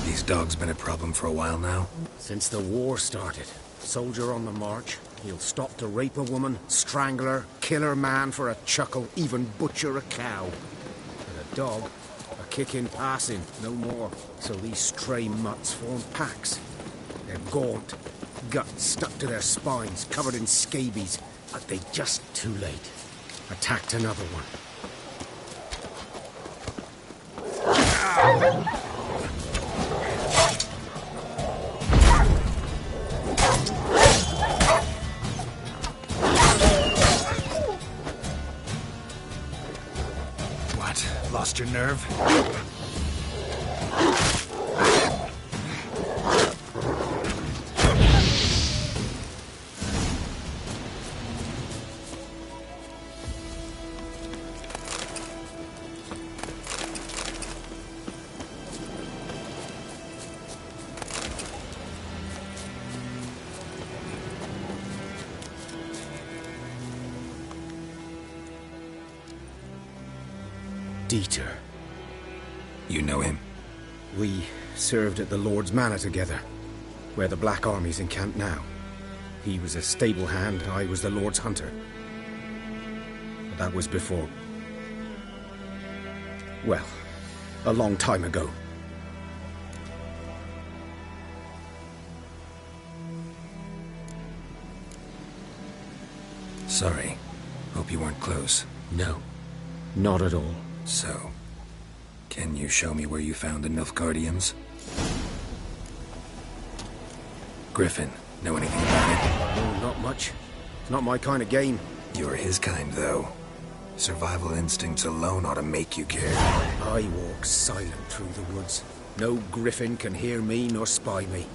These dogs been a problem for a while now? Since the war started. Soldier on the march. He'll stop to rape a woman, strangle her, kill her man for a chuckle, even butcher a cow. And a dog, a kicking, passing, no more. So these stray mutts form packs. They're gaunt, guts stuck to their spines, covered in scabies. But they just too late. Attacked another one. What? Lost your nerve? Dieter. You know him? We served at the Lord's Manor together, where the Black Army's encamped now. He was a stable hand, I was the Lord's hunter. But that was before... well, a long time ago. Sorry. Hope you weren't close. No, not at all. So, can you show me where you found the Nilfgaardians? Griffin, know anything about it? No, not much. It's not my kind of game. You're his kind, though. Survival instincts alone ought to make you care. I walk silent through the woods. No Griffin can hear me nor spy me.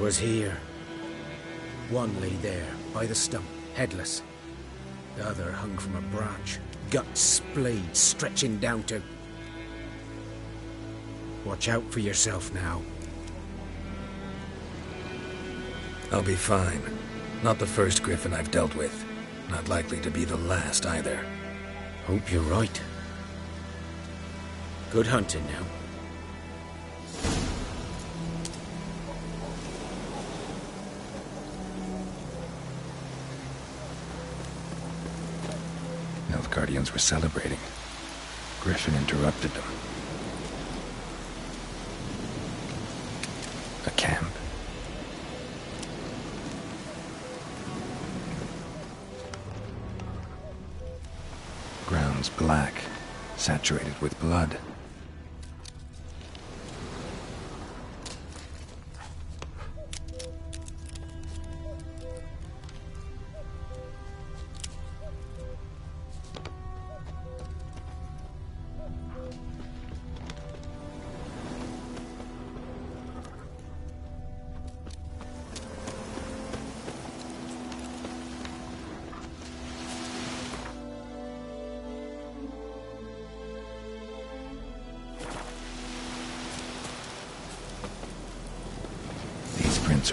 'Twas here. One lay there, by the stump, headless. The other hung from a branch, guts splayed, stretching down to... Watch out for yourself now. I'll be fine. Not the first griffin I've dealt with. Not likely to be the last either. Hope you're right. Good hunting now. Nilfgaardians were celebrating. Griffin interrupted them. A camp. Ground's black, saturated with blood.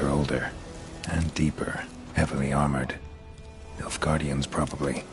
Are older and deeper, heavily armored. Nilfgaardians, probably.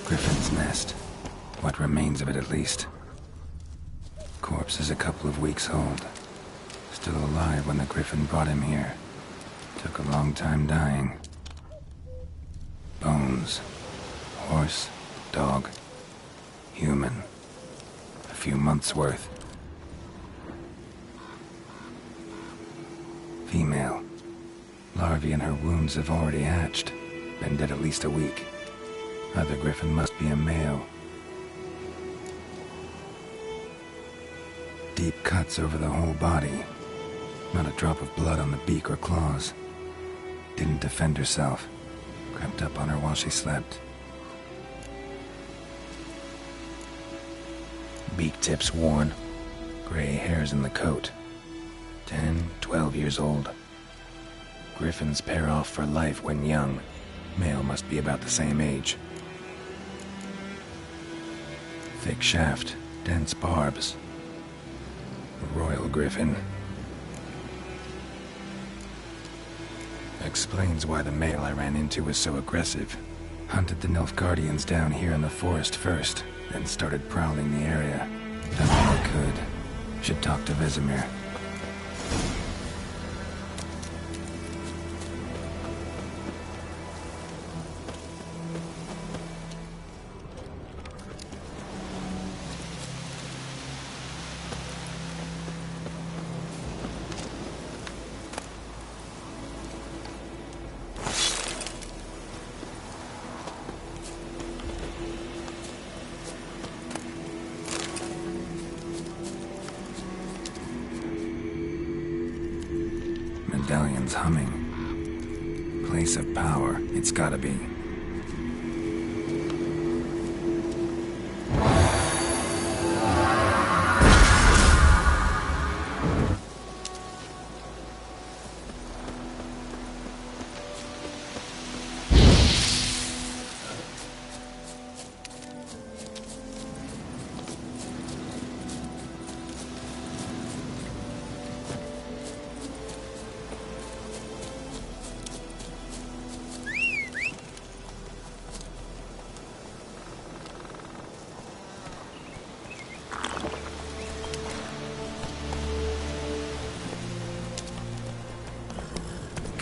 Griffin's nest. What remains of it, at least. Corpse is a couple of weeks old. Still alive when the Griffin brought him here. Took a long time dying. Bones. Horse. Dog. Human. A few months' worth. Female. Larvae in her wounds have already hatched. Been dead at least a week. Other Griffin must be a male. Deep cuts over the whole body. Not a drop of blood on the beak or claws. Didn't defend herself. Crept up on her while she slept. Beak tips worn. Gray hairs in the coat. 10, 12 years old. Griffins pair off for life when young. Male must be about the same age. Thick shaft, dense barbs. A royal griffin. Explains why the male I ran into was so aggressive. Hunted the Nilfgaardians down here in the forest first, then started prowling the area. Done all I could. Should talk to Vesemir. Medallion's humming. Place of power, it's gotta be.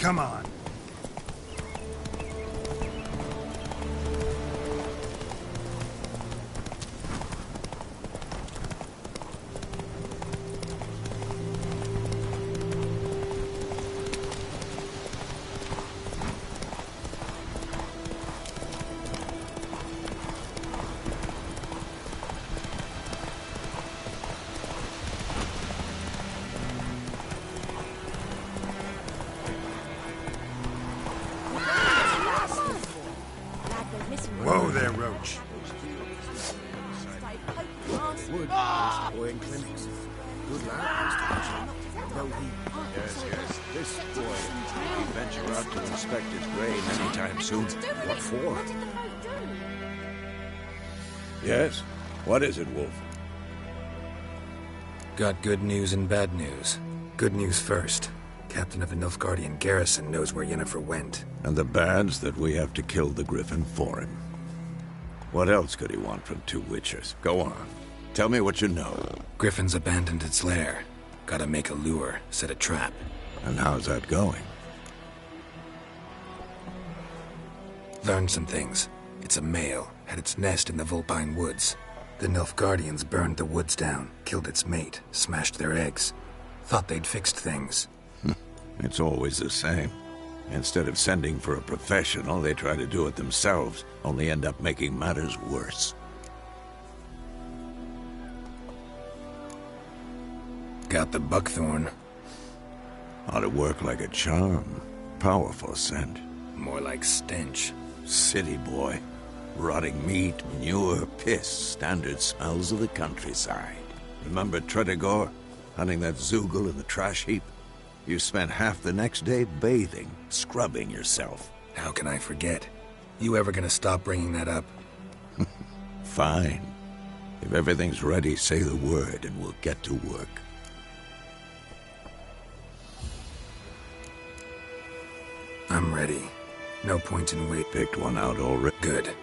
Come on. Whoa there, Roach. Wood, boy in clinics. Good lad, though he... Yes. This boy won't venture out to inspect his grave anytime soon. What for? Yes? What is it, Wolf? Got good news and bad news. Good news first. Captain of the Nilfgaardian garrison knows where Yennefer went. And the bad's that we have to kill the Griffin for him. What else could he want from two Witchers? Go on. Tell me what you know. Griffin's abandoned its lair. Gotta make a lure, set a trap. And how's that going? Learned some things. It's a male, had its nest in the Vulpine Woods. The Nilfgaardians burned the woods down, killed its mate, smashed their eggs. Thought they'd fixed things. It's always the same. Instead of sending for a professional, they try to do it themselves, only end up making matters worse. Got the buckthorn. Ought to work like a charm. Powerful scent. More like stench. City boy. Rotting meat, manure, piss. Standard smells of the countryside. Remember Tretogor? Hunting that Zoogle in the trash heap? You spent half the next day bathing, scrubbing yourself. How can I forget? You ever gonna stop bringing that up? Fine. If everything's ready, say the word and we'll get to work. I'm ready. No point in wait. Picked one out already. Good.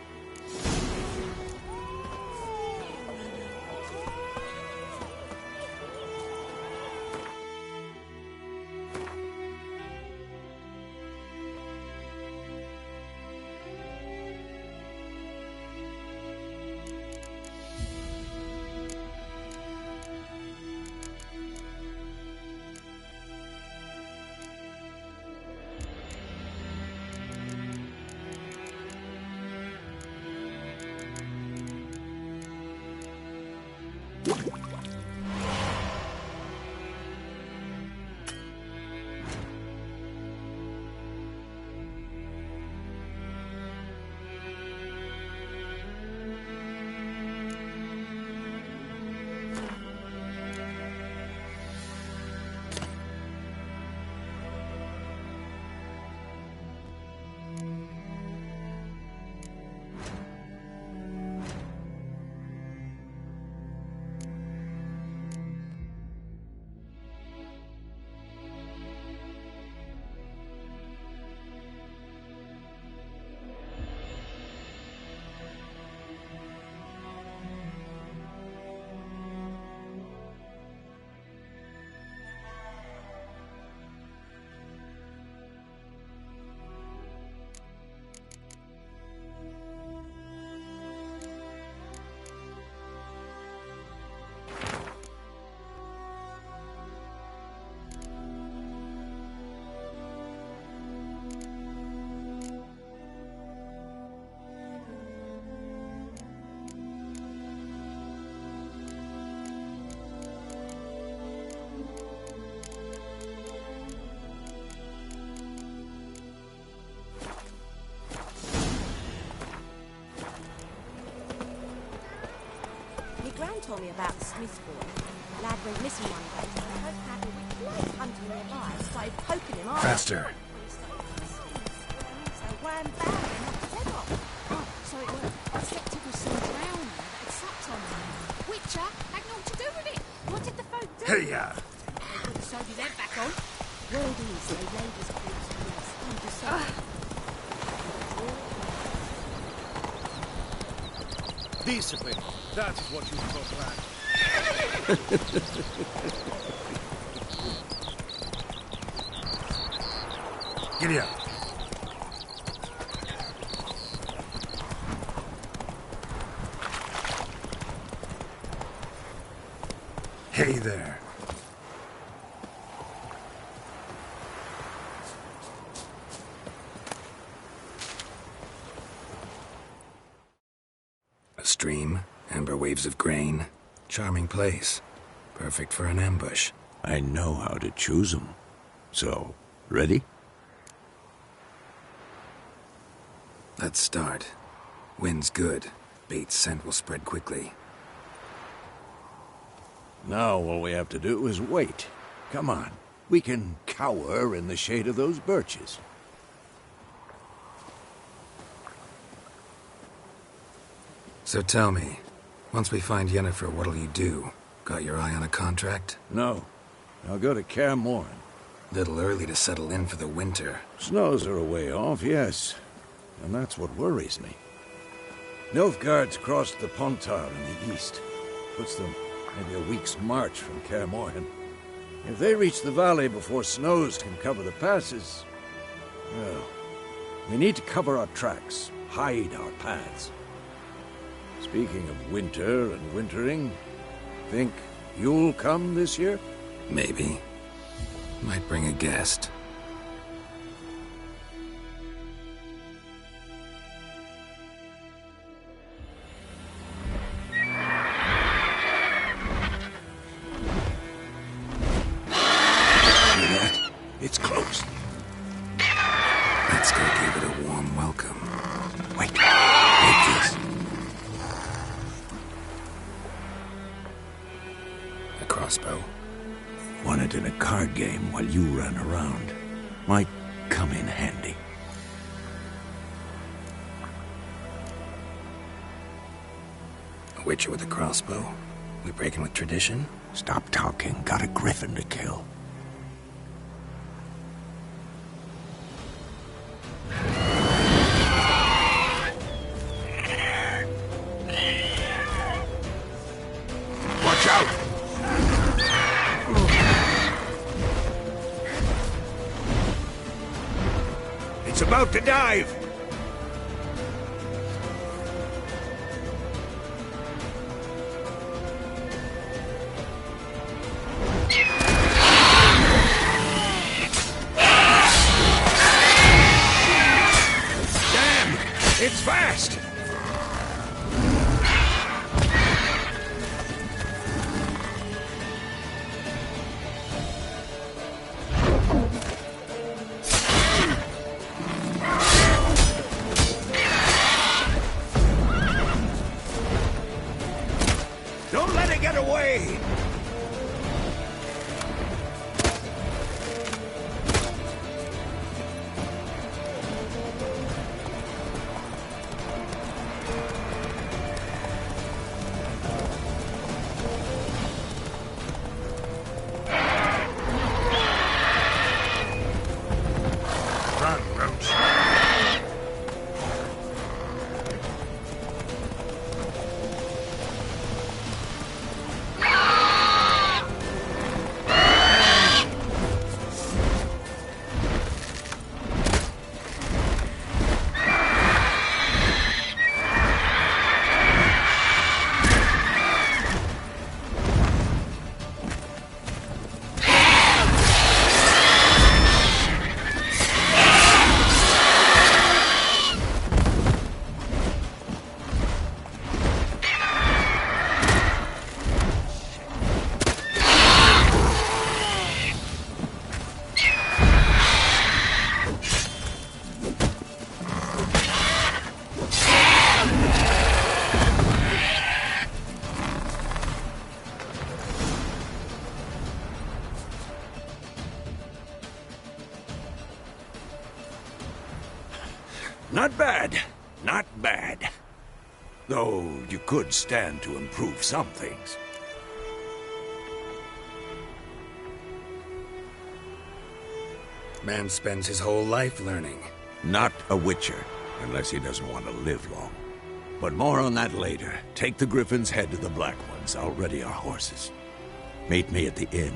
Gran told me about the Smith boy. The lad went missing one day. Her cat was hunting nearby. Started poking him hard. Faster. So wham bam, and knocked his head off. Oh, so it was. I suspected was some drowner that had sucked on him. Witcher had naught to do with it. What did the folk do? Hey-ya! They put the soapy lamp back on. Word is they laid his corpse to rest under soap. Discipline. That is what you call plan. Giddy up. Hey there. A stream, amber waves of grain. Charming place. Perfect for an ambush. I know how to choose them. So, ready? Let's start. Wind's good. Bait's scent will spread quickly. Now all we have to do is wait. Come on. We can cower in the shade of those birches. So tell me, once we find Yennefer, what'll you do? Got your eye on a contract? No. I'll go to Kaer Morhen. Little early to settle in for the winter. Snows are a way off, yes. And that's what worries me. Nilfgaard's crossed the Pontar in the east. Puts them maybe a week's march from Kaer Morhen. If they reach the valley before snows can cover the passes, well, we need to cover our tracks, hide our paths. Speaking of winter and wintering, think you'll come this year? Maybe. Might bring a guest. It's close. Let's go give it a warm welcome. Wait. Take this. A crossbow. Won it in a card game while you ran around. Might come in handy. A witcher with a crossbow? We breaking with tradition? Stop talking. Got a griffin to kill. Watch out! It's about to dive! Damn! It's fast! Don't let it get away! Run, Roach. Not bad. Not bad. Though you could stand to improve some things. Man spends his whole life learning. Not a witcher, unless he doesn't want to live long. But more on that later. Take the Griffin's head to the Black Ones. I'll ready our horses. Meet me at the inn.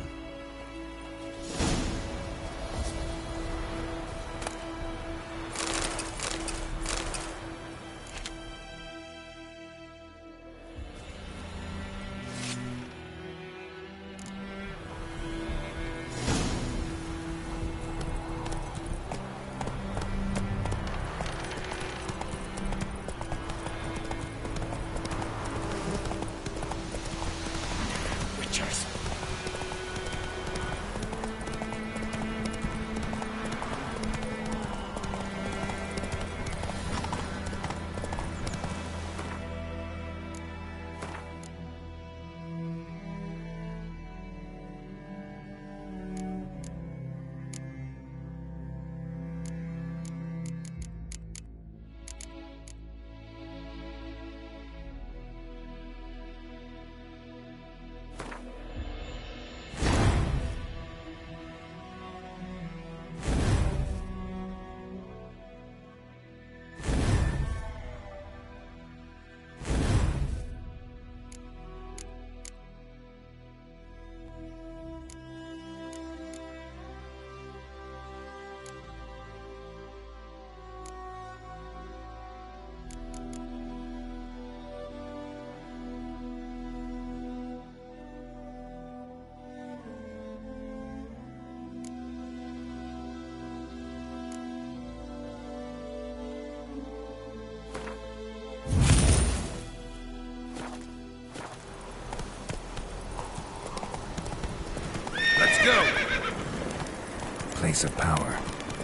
place of power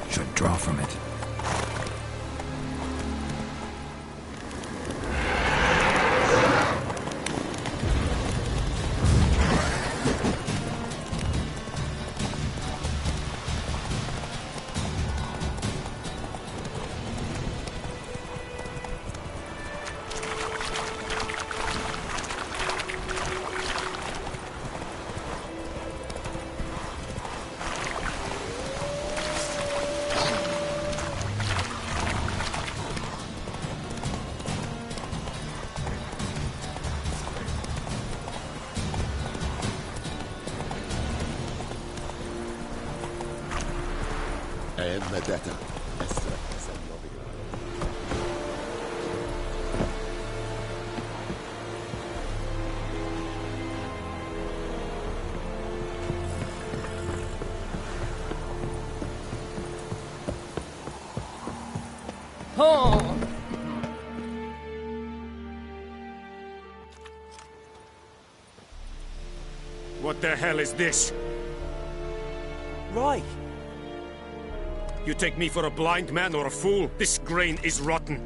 should draw from it. What the hell is this? Right. You take me for a blind man or a fool? This grain is rotten.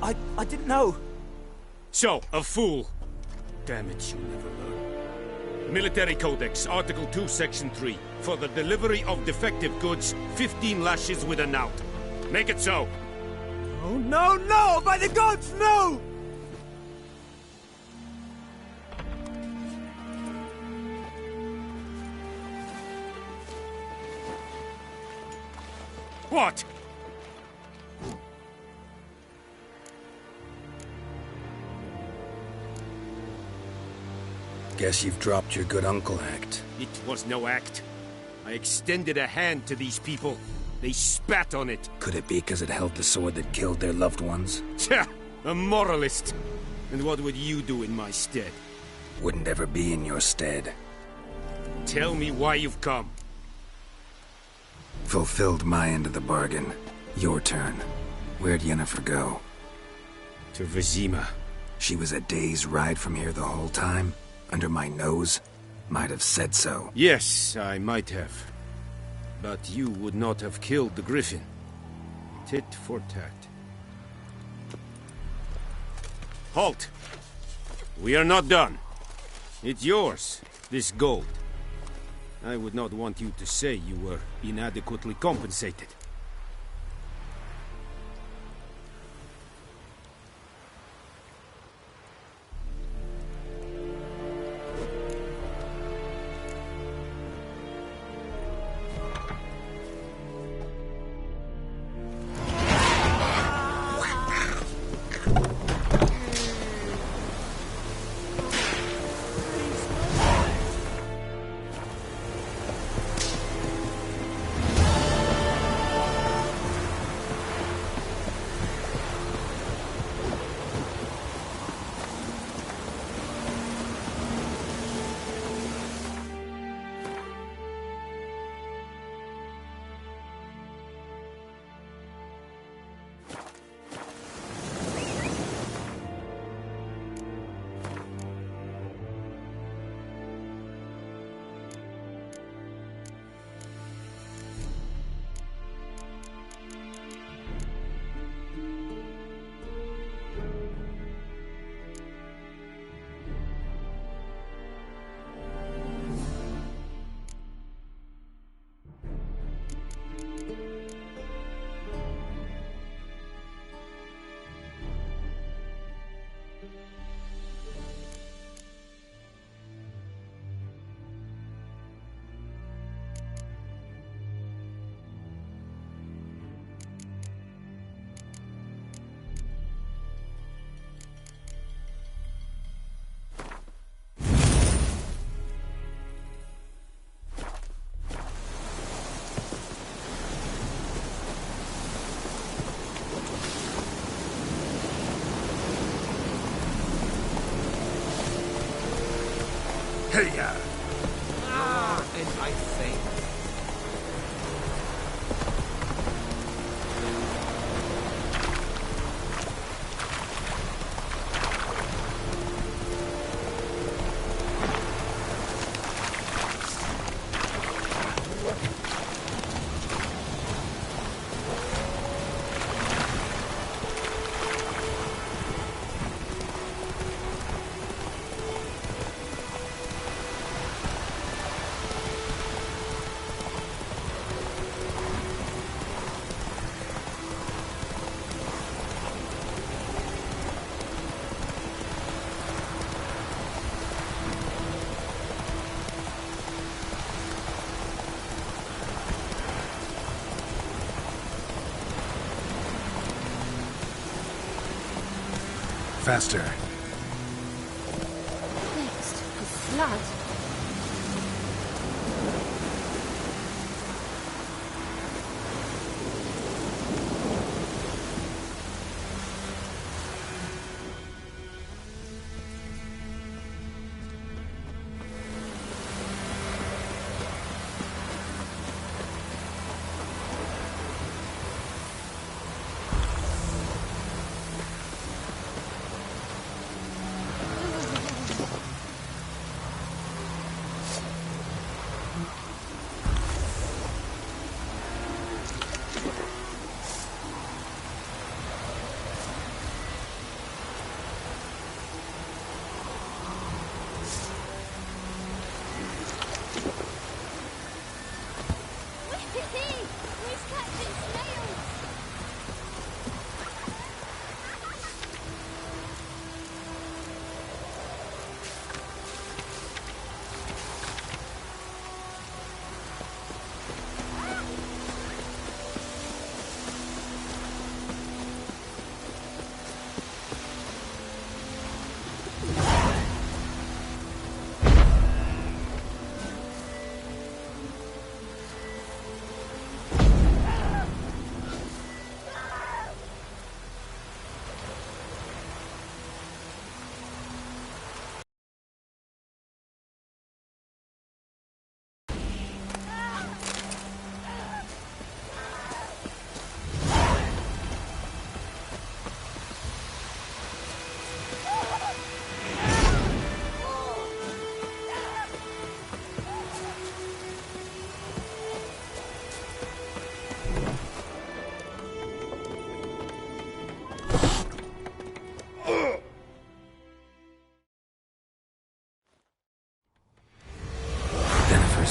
I didn't know. So, a fool. Damn it, you never learn. Military Codex, Article 2, Section 3. For the delivery of defective goods, 15 lashes with a knout. Make it so. Oh, no, no! By the gods, no! What? Guess you've dropped your good uncle act. It was no act. I extended a hand to these people. They spat on it. Could it be because it held the sword that killed their loved ones? Tja, a moralist. And what would you do in my stead? Wouldn't ever be in your stead. Tell me why you've come. Fulfilled my end of the bargain. Your turn. Where'd Yennefer go? To Vizima. She was a day's ride from here the whole time? Under my nose? Might have said so. Yes, I might have. But you would not have killed the Griffin. Tit for tat. Halt! We are not done. It's yours, this gold. I would not want you to say you were inadequately compensated. Hey-ya! And I think... faster. Next is blood.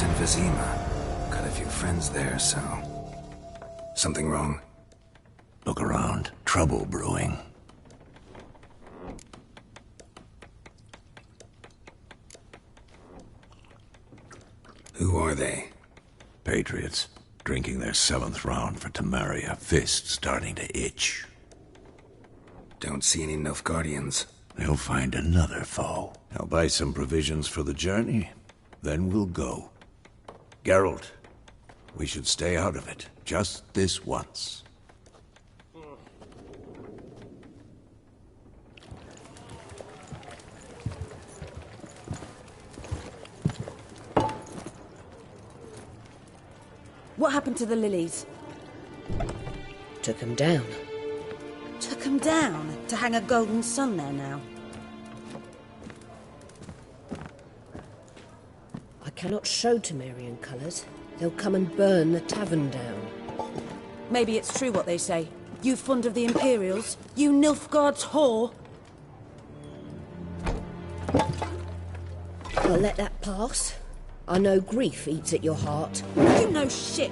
In Vizima. Got a few friends there, so... Something wrong? Look around. Trouble brewing. Who are they? Patriots. Drinking their 7th round for Temeria. Fists starting to itch. Don't see any Nilfgaardians. They'll find another foe. I'll buy some provisions for the journey. Then we'll go. Geralt, we should stay out of it. Just this once. What happened to the lilies? Took them down. Took them down? To hang a golden sun there now? I cannot show Temerian colours. They'll come and burn the tavern down. Maybe it's true what they say. You fond of the Imperials? You Nilfgaard's whore? I'll let that pass. I know grief eats at your heart. You know shit.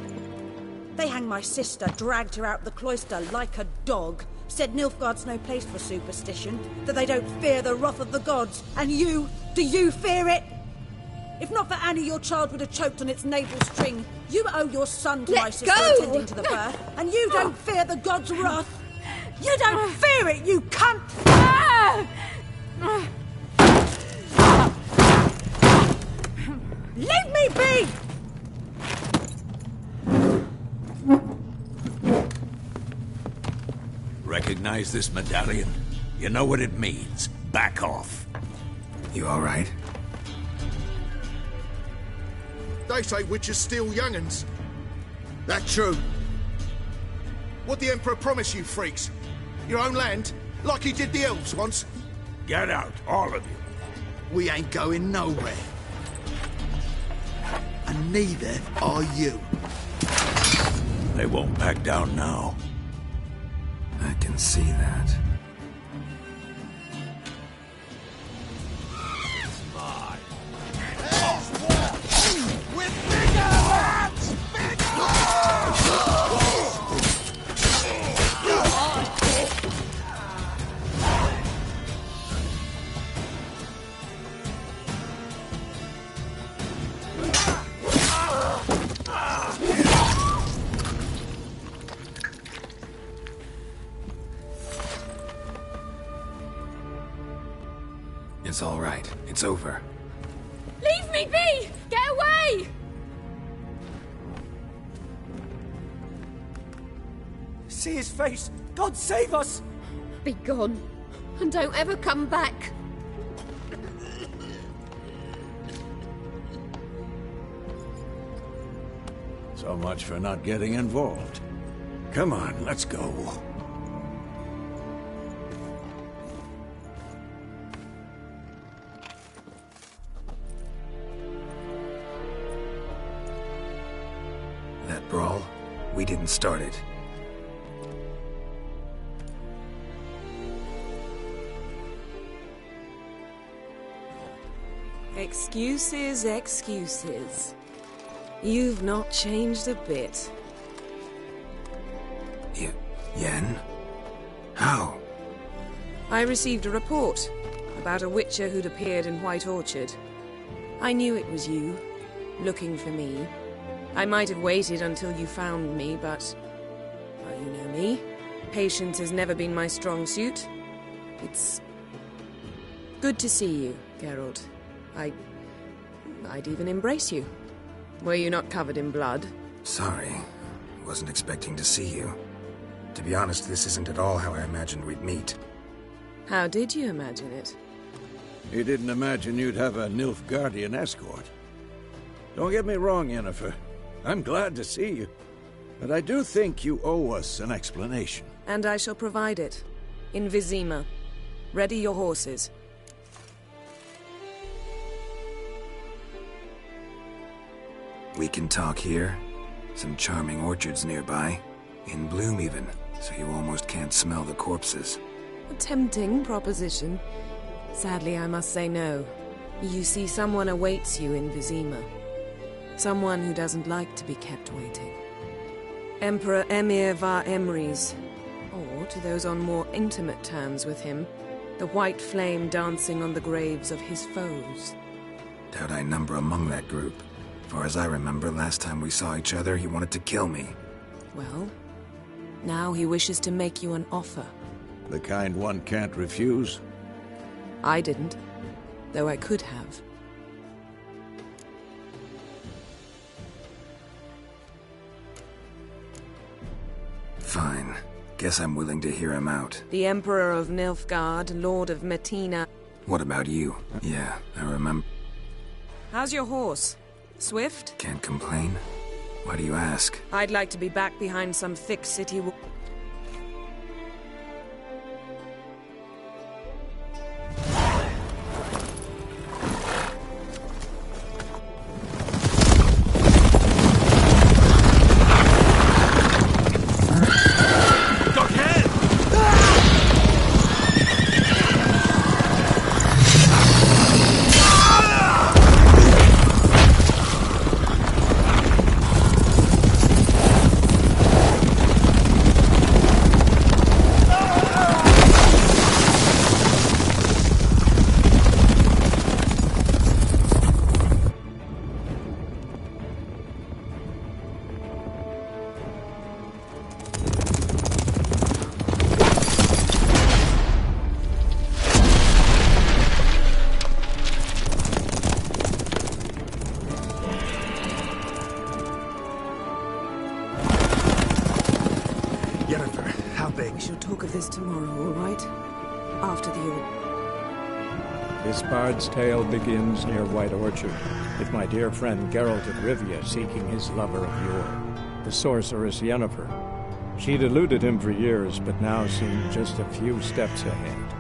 They hanged my sister, dragged her out the cloister like a dog. Said Nilfgaard's no place for superstition, that they don't fear the wrath of the gods. And you, do you fear it? If not for Annie, your child would have choked on its navel string. You owe your son to my sister attending to the birth, and you don't fear the gods' wrath. You don't fear it, you cunt! Leave me be! Recognize this medallion? You know what it means. Back off. You all right? They say witches steal young'uns. That true? What'd the Emperor promise you freaks? Your own land? Like he did the elves once? Get out, all of you. We ain't going nowhere. And neither are you. They won't back down now. I can see that. It's all right. It's over. Leave me be! Get away! See his face! God save us! Be gone, and don't ever come back. So much for not getting involved. Come on, let's go. That brawl, we didn't start it. Excuses, excuses. You've not changed a bit. Yen? How? I received a report about a witcher who'd appeared in White Orchard. I knew it was you, looking for me. I might have waited until you found me, but... well, you know me. Patience has never been my strong suit. It's... good to see you, Geralt. I'd even embrace you. Were you not covered in blood? Sorry. Wasn't expecting to see you. To be honest, this isn't at all how I imagined we'd meet. How did you imagine it? You didn't imagine you'd have a Nilfgaardian escort. Don't get me wrong, Yennefer. I'm glad to see you. But I do think you owe us an explanation. And I shall provide it. In Vizima. Ready your horses. We can talk here. Some charming orchards nearby. In bloom even, so you almost can't smell the corpses. A tempting proposition. Sadly, I must say no. You see, someone awaits you in Vizima. Someone who doesn't like to be kept waiting. Emperor Emir var Emreis. Or, to those on more intimate terms with him, the white flame dancing on the graves of his foes. Doubt I number among that group. Far as I remember, last time we saw each other, he wanted to kill me. Well, now he wishes to make you an offer. The kind one can't refuse? I didn't, though I could have. Fine. Guess I'm willing to hear him out. The Emperor of Nilfgaard, Lord of Metina. What about you? Yeah, I remember. How's your horse? Swift? Can't complain. Why do you ask? I'd like to be back behind some thick city wall. We shall talk of this tomorrow, all right? After the... This bard's tale begins near White Orchard, with my dear friend Geralt of Rivia seeking his lover of yore, the sorceress Yennefer. She'd eluded him for years, but now seemed just a few steps ahead.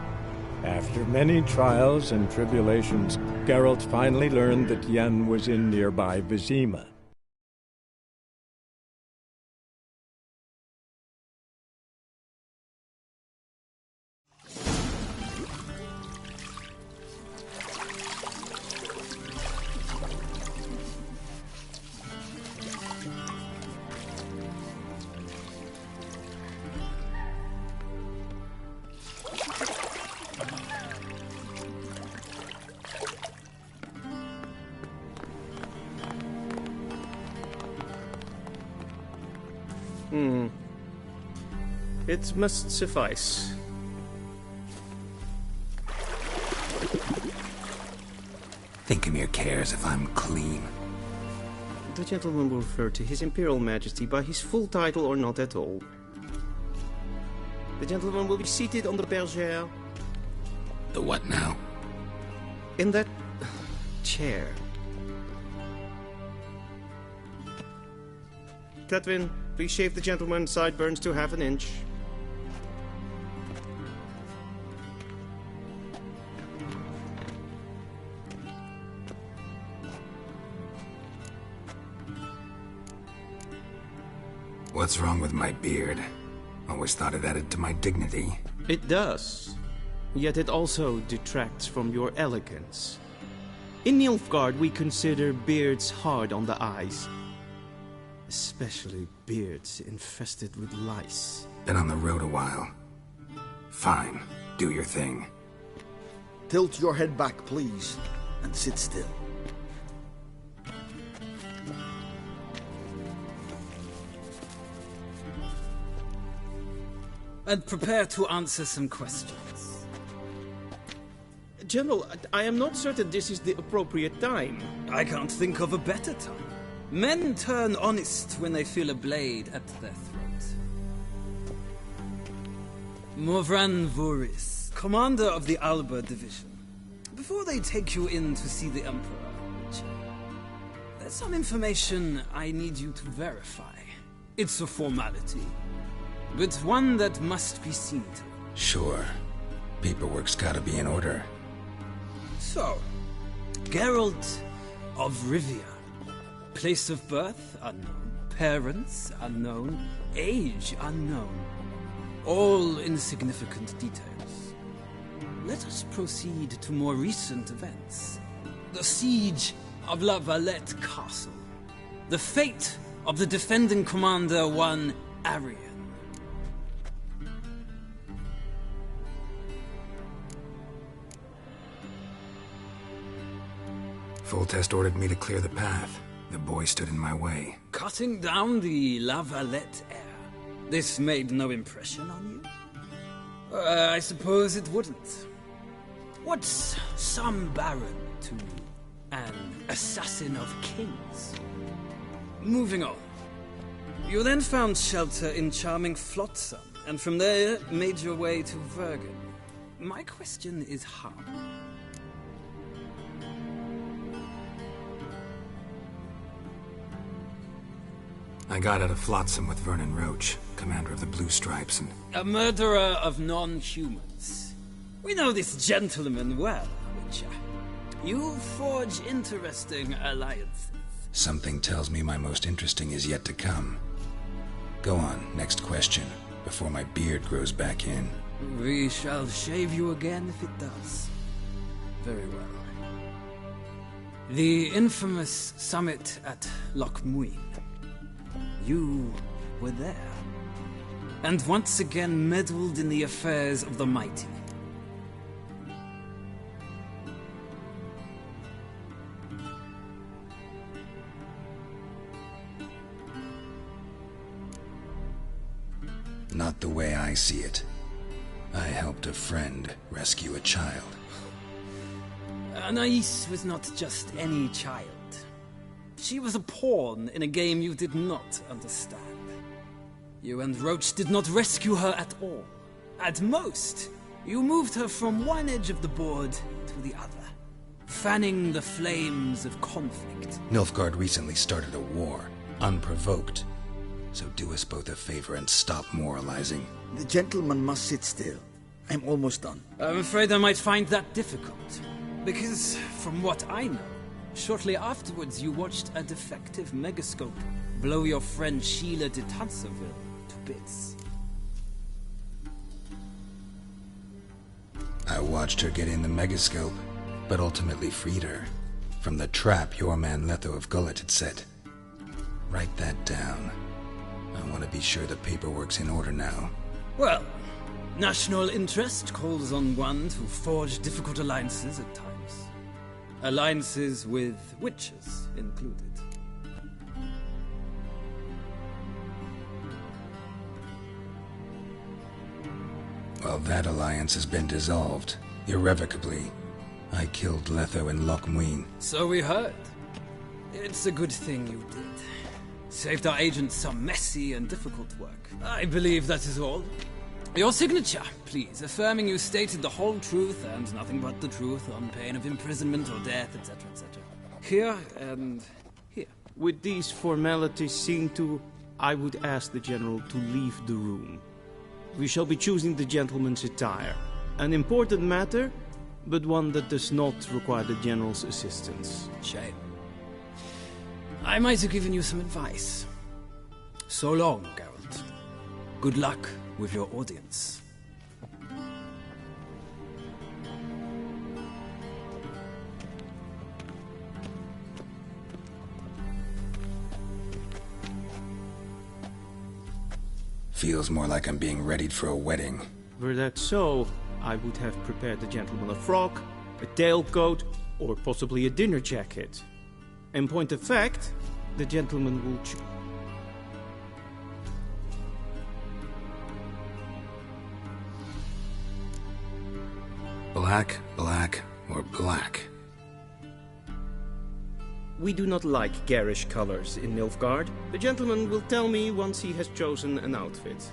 After many trials and tribulations, Geralt finally learned that Yen was in nearby Vizima. It must suffice. Thinkamere cares if I'm clean. The gentleman will refer to His Imperial Majesty by his full title or not at all. The gentleman will be seated on the bergère. The what now? In that chair. Cletwin, please shave the gentleman's sideburns to ½ inch. What's wrong with my beard? Always thought it added to my dignity. It does. Yet it also detracts from your elegance. In Nilfgaard, we consider beards hard on the eyes. Especially beards infested with lice. Been on the road a while. Fine. Do your thing. Tilt your head back, please, and sit still. And prepare to answer some questions. General, I am not certain this is the appropriate time. I can't think of a better time. Men turn honest when they feel a blade at their throat. Morvran Voris, commander of the Alba Division. Before they take you in to see the Emperor, there's some information I need you to verify. It's a formality, but one that must be seen to. Sure. Paperwork's gotta be in order. So, Geralt of Rivia. Place of birth, unknown. Parents, unknown. Age, unknown. All insignificant details. Let us proceed to more recent events. The siege of La Valette Castle. The fate of the defending commander, one Arian. Foltest ordered me to clear the path. The boy stood in my way. Cutting down the La Valette heir. This made no impression on you? I suppose it wouldn't. What's some baron to an assassin of kings? Moving on. You then found shelter in charming Flotsam, and from there made your way to Vergen. My question is how? I got out of Flotsam with Vernon Roach, commander of the Blue Stripes, and... A murderer of non-humans. We know this gentleman well, Witcher. You forge interesting alliances. Something tells me my most interesting is yet to come. Go on, next question, before my beard grows back in. We shall shave you again if it does. Very well. The infamous summit at Loch Muin. You were there, and once again meddled in the affairs of the mighty. Not the way I see it. I helped a friend rescue a child. Anais was not just any child. She was a pawn in a game you did not understand. You and Roach did not rescue her at all. At most, you moved her from one edge of the board to the other, fanning the flames of conflict. Nilfgaard recently started a war, unprovoked. So do us both a favor and stop moralizing. The gentleman must sit still. I'm almost done. I'm afraid I might find that difficult. Because, from what I know, shortly afterwards you watched a defective megascope blow your friend Sheila de Tanserville to bits. I watched her get in the megascope, but ultimately freed her from the trap your man Letho of Gullet had set. Write that down. I want to be sure the paperwork's in order now. Well, national interest calls on one to forge difficult alliances at times. Alliances with witches included. Well, that alliance has been dissolved, irrevocably. I killed Letho and Lochmuin. So we heard. It's a good thing you did. Saved our agents some messy and difficult work. I believe that is all. Your signature, please, affirming you stated the whole truth and nothing but the truth on pain of imprisonment or death, etc., etc. Here and here. With these formalities seen to, I would ask the General to leave the room. We shall be choosing the gentleman's attire. An important matter, but one that does not require the General's assistance. Shame. I might have given you some advice. So long, Geralt. Good luck with your audience. Feels more like I'm being readied for a wedding. Were that so, I would have prepared the gentleman a frock, a tailcoat, or possibly a dinner jacket. In point of fact, the gentleman will choose. Black, black, or black? We do not like garish colors in Nilfgaard. The gentleman will tell me once he has chosen an outfit.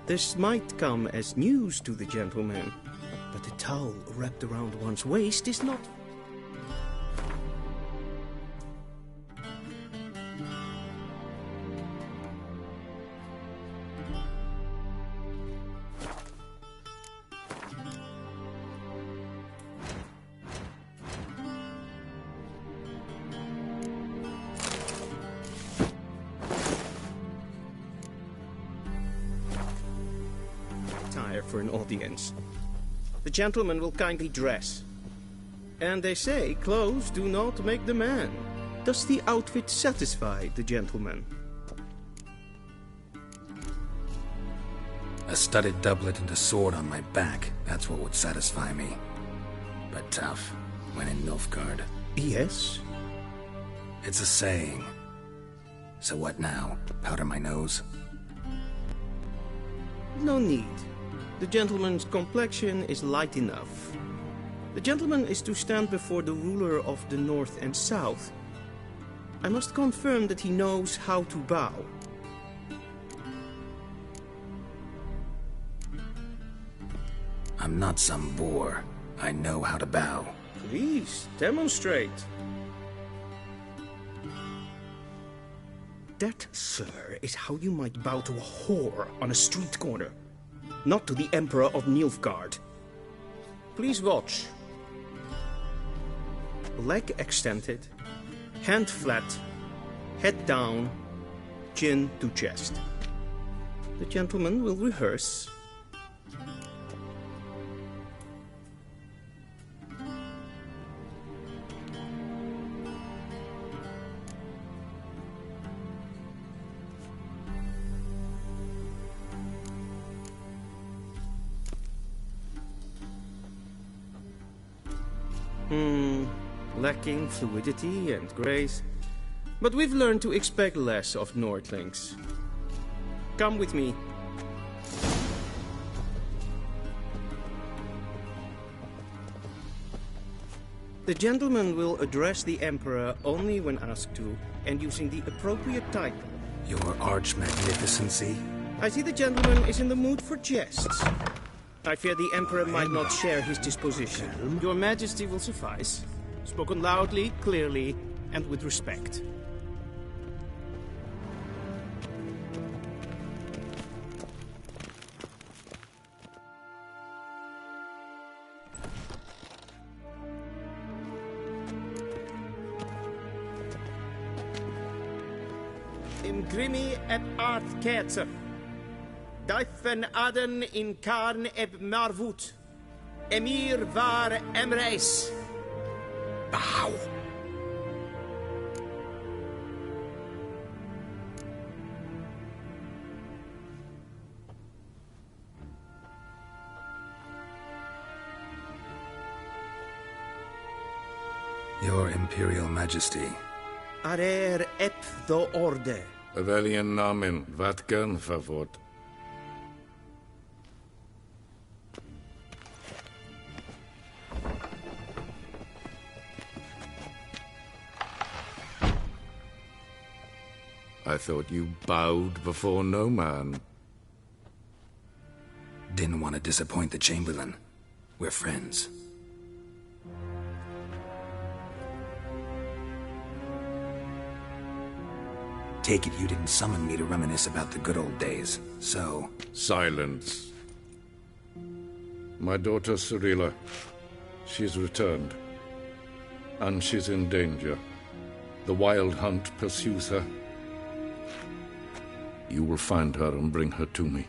This might come as news to the gentleman, but a towel wrapped around one's waist is not... for an audience. The gentleman will kindly dress. And they say clothes do not make the man. Does the outfit satisfy the gentleman? A studded doublet and a sword on my back, that's what would satisfy me. But tough, when in Nilfgaard. Yes? It's a saying. So what now? Powder my nose? No need. The gentleman's complexion is light enough. The gentleman is to stand before the ruler of the North and South. I must confirm that he knows how to bow. I'm not some boor. I know how to bow. Please, demonstrate. That, sir, is how you might bow to a whore on a street corner. Not to the Emperor of Nilfgaard. Please watch. Leg extended, hand flat, head down, chin to chest. The gentleman will rehearse. Lacking fluidity and grace. But we've learned to expect less of Nordlings. Come with me. The gentleman will address the Emperor only when asked to, and using the appropriate title. Your Arch-Magnificency? I see the gentleman is in the mood for jests. I fear the Emperor might not share his disposition. Your Majesty will suffice. Spoken loudly, clearly, and with respect. Imgrimi et art ketzer. Daifen aden in karn eb marvut. Emir var emreis. Bow. Your Imperial Majesty. Arer ep do orde. Velian namen, vatkan favort. I thought you bowed before no man. Didn't want to disappoint the Chamberlain. We're friends. Take it you didn't summon me to reminisce about the good old days, so... Silence. My daughter Cirilla, she's returned. And she's in danger. The Wild Hunt pursues her. You will find her and bring her to me.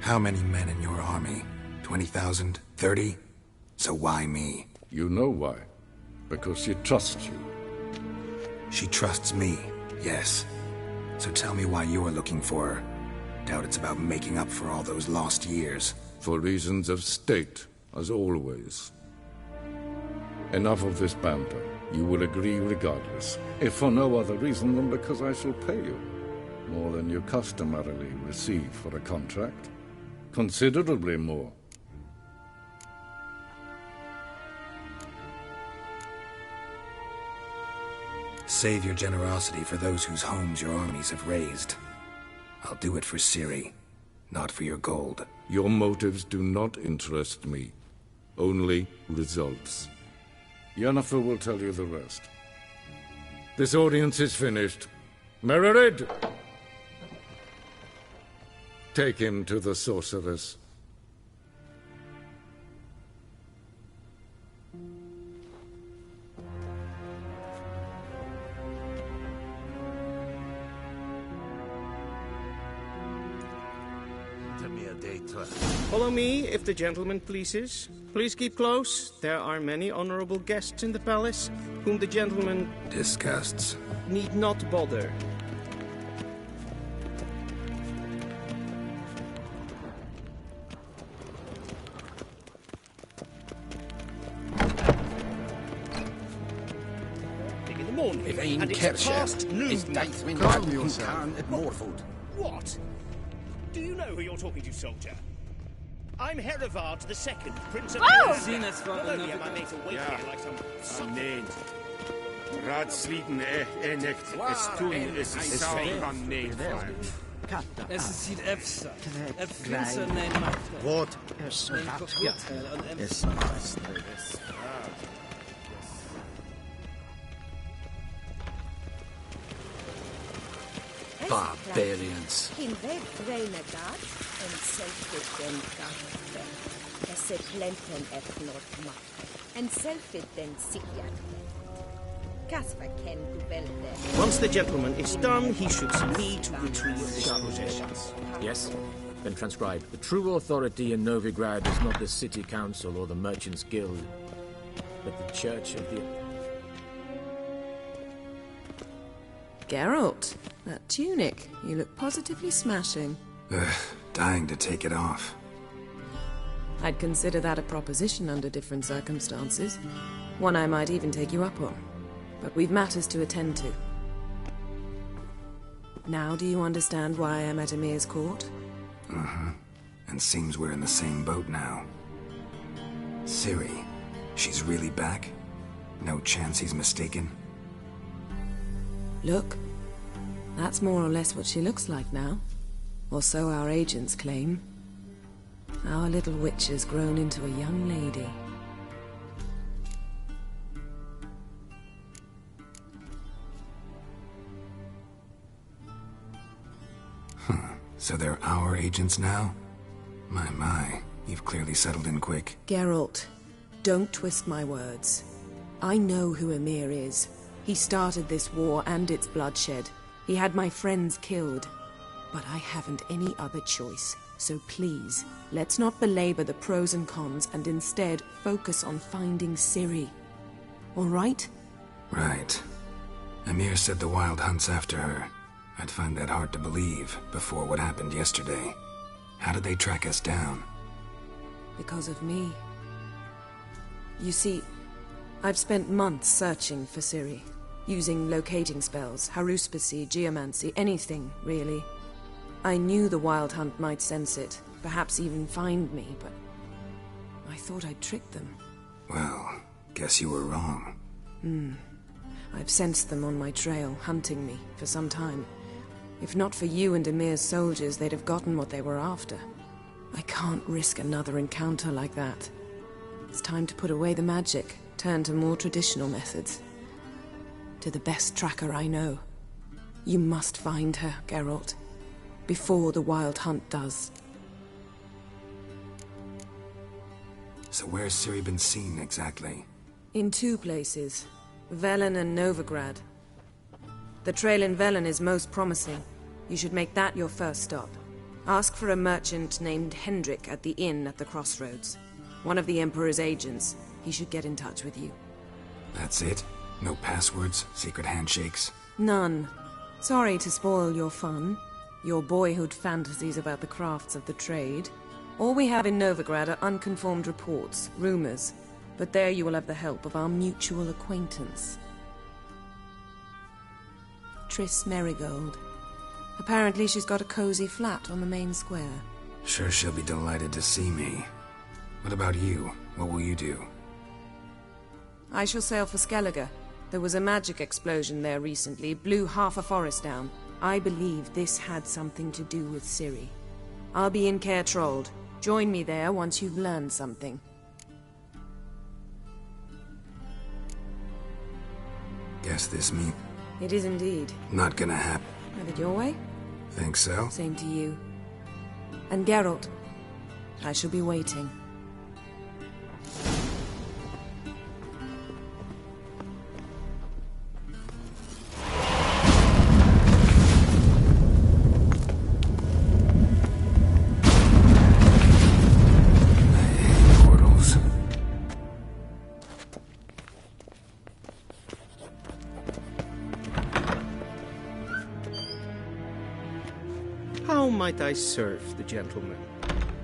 How many men in your army? 20,000? 30? So why me? You know why. Because she trusts you. She trusts me, yes. So tell me why you're looking for her. Doubt it's about making up for all those lost years. For reasons of state, as always. Enough of this banter. You will agree regardless, if for no other reason than because I shall pay you. More than you customarily receive for a contract. Considerably more. Save your generosity for those whose homes your armies have razed. I'll do it for Ciri, not for your gold. Your motives do not interest me. Only results. Yennefer will tell you the rest. This audience is finished. Mererid! Take him to the sorceress. Follow me, if the gentleman pleases. Please keep close. There are many honorable guests in the palace, whom the gentleman... disgusts. ...need not bother. In the morning, Yvain and it's Kercher past noon. is Deithwin Calm yourself. At Morfoot. What? Do you know who you're talking to, soldier? I'm Herivard II, Prince of Oh! Miranda. Seen us for Not only another- am I made to wait Yeah. here like some sucker. Amen. Ratsliden enecht es tun es sauer kan neervallen. Es sieht Efsa. Efsa nein macht. What? Barbarians. In red renegade and selfit den garfe. Esse plenten etnot machte. And selfit den sikiat. Casper ken gubelde. Once the gentleman is done, he should see me to retrieve his possessions. Yes? Then transcribe. The true authority in Novigrad is not the city council or the merchants' guild, but the church of the... Geralt, that tunic. You look positively smashing. Ugh, dying to take it off. I'd consider that a proposition under different circumstances. One I might even take you up on. But we've matters to attend to. Now do you understand why I'm at Emir's court? Uh-huh. And seems we're in the same boat now. Ciri, she's really back? No chance he's mistaken? Look, that's more or less what she looks like now. Or so our agents claim. Our little witch has grown into a young lady. So they're our agents now? My, you've clearly settled in quick. Geralt, don't twist my words. I know who Emir is. He started this war and its bloodshed. He had my friends killed. But I haven't any other choice. So please, let's not belabor the pros and cons and instead focus on finding Ciri. All right? Right. Emir said the Wild Hunt's after her. I'd find that hard to believe before what happened yesterday. How did they track us down? Because of me. You see, I've spent months searching for Ciri, using locating spells, haruspicy, geomancy, anything, really. I knew the Wild Hunt might sense it, perhaps even find me, but I thought I'd tricked them. Well, guess you were wrong. I've sensed them on my trail, hunting me, for some time. If not for you and Emir's soldiers, they'd have gotten what they were after. I can't risk another encounter like that. It's time to put away the magic, turn to more traditional methods. To the best tracker I know. You must find her, Geralt. Before the Wild Hunt does. So where's Ciri been seen, exactly? In 2 places. Velen and Novigrad. The trail in Velen is most promising. You should make that your first stop. Ask for a merchant named Hendrik at the inn at the crossroads. One of the Emperor's agents. He should get in touch with you. That's it? No passwords, secret handshakes? None. Sorry to spoil your fun. Your boyhood fantasies about the crafts of the trade. All we have in Novigrad are unconfirmed reports, rumors. But there you will have the help of our mutual acquaintance. Triss Merigold. Apparently she's got a cozy flat on the main square. Sure she'll be delighted to see me. What about you? What will you do? I shall sail for Skellige. There was a magic explosion there recently, blew half a forest down. I believe this had something to do with Ciri. I'll be in Caer Trolde. Join me there once you've learned something. Guess this means... It is indeed. Not gonna happen. Have it your way? Think so? Same to you. And Geralt, I shall be waiting. How might I serve the gentleman?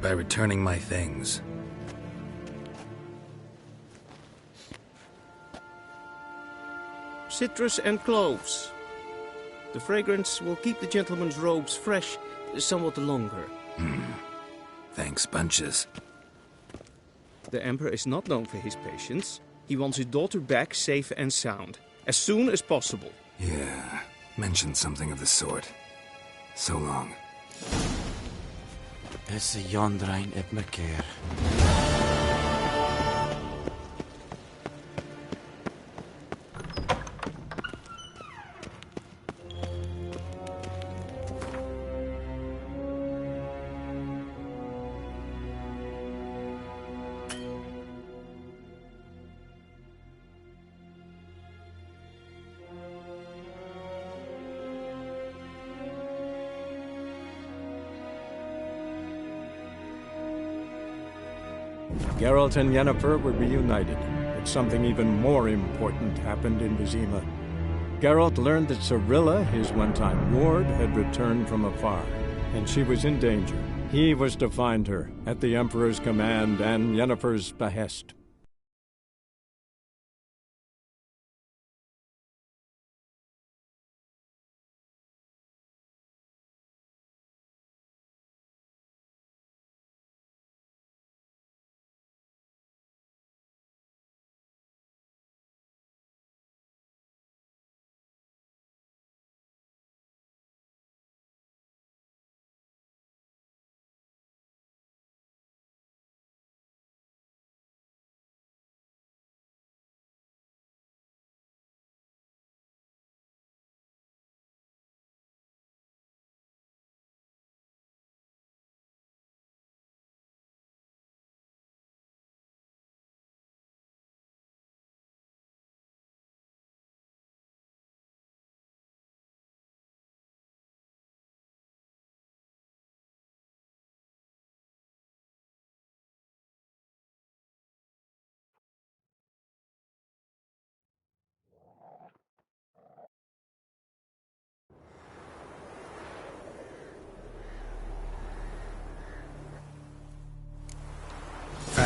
By returning my things. Citrus and cloves. The fragrance will keep the gentleman's robes fresh somewhat longer. Thanks, bunches. The Emperor is not known for his patience. He wants his daughter back safe and sound, as soon as possible. Yeah, mentioned something of the sort. So long. Is a Yondrain ib my keer. Geralt and Yennefer were reunited, but something even more important happened in Vizima. Geralt learned that Cirilla, his one-time ward, had returned from afar, and she was in danger. He was to find her, at the Emperor's command and Yennefer's behest.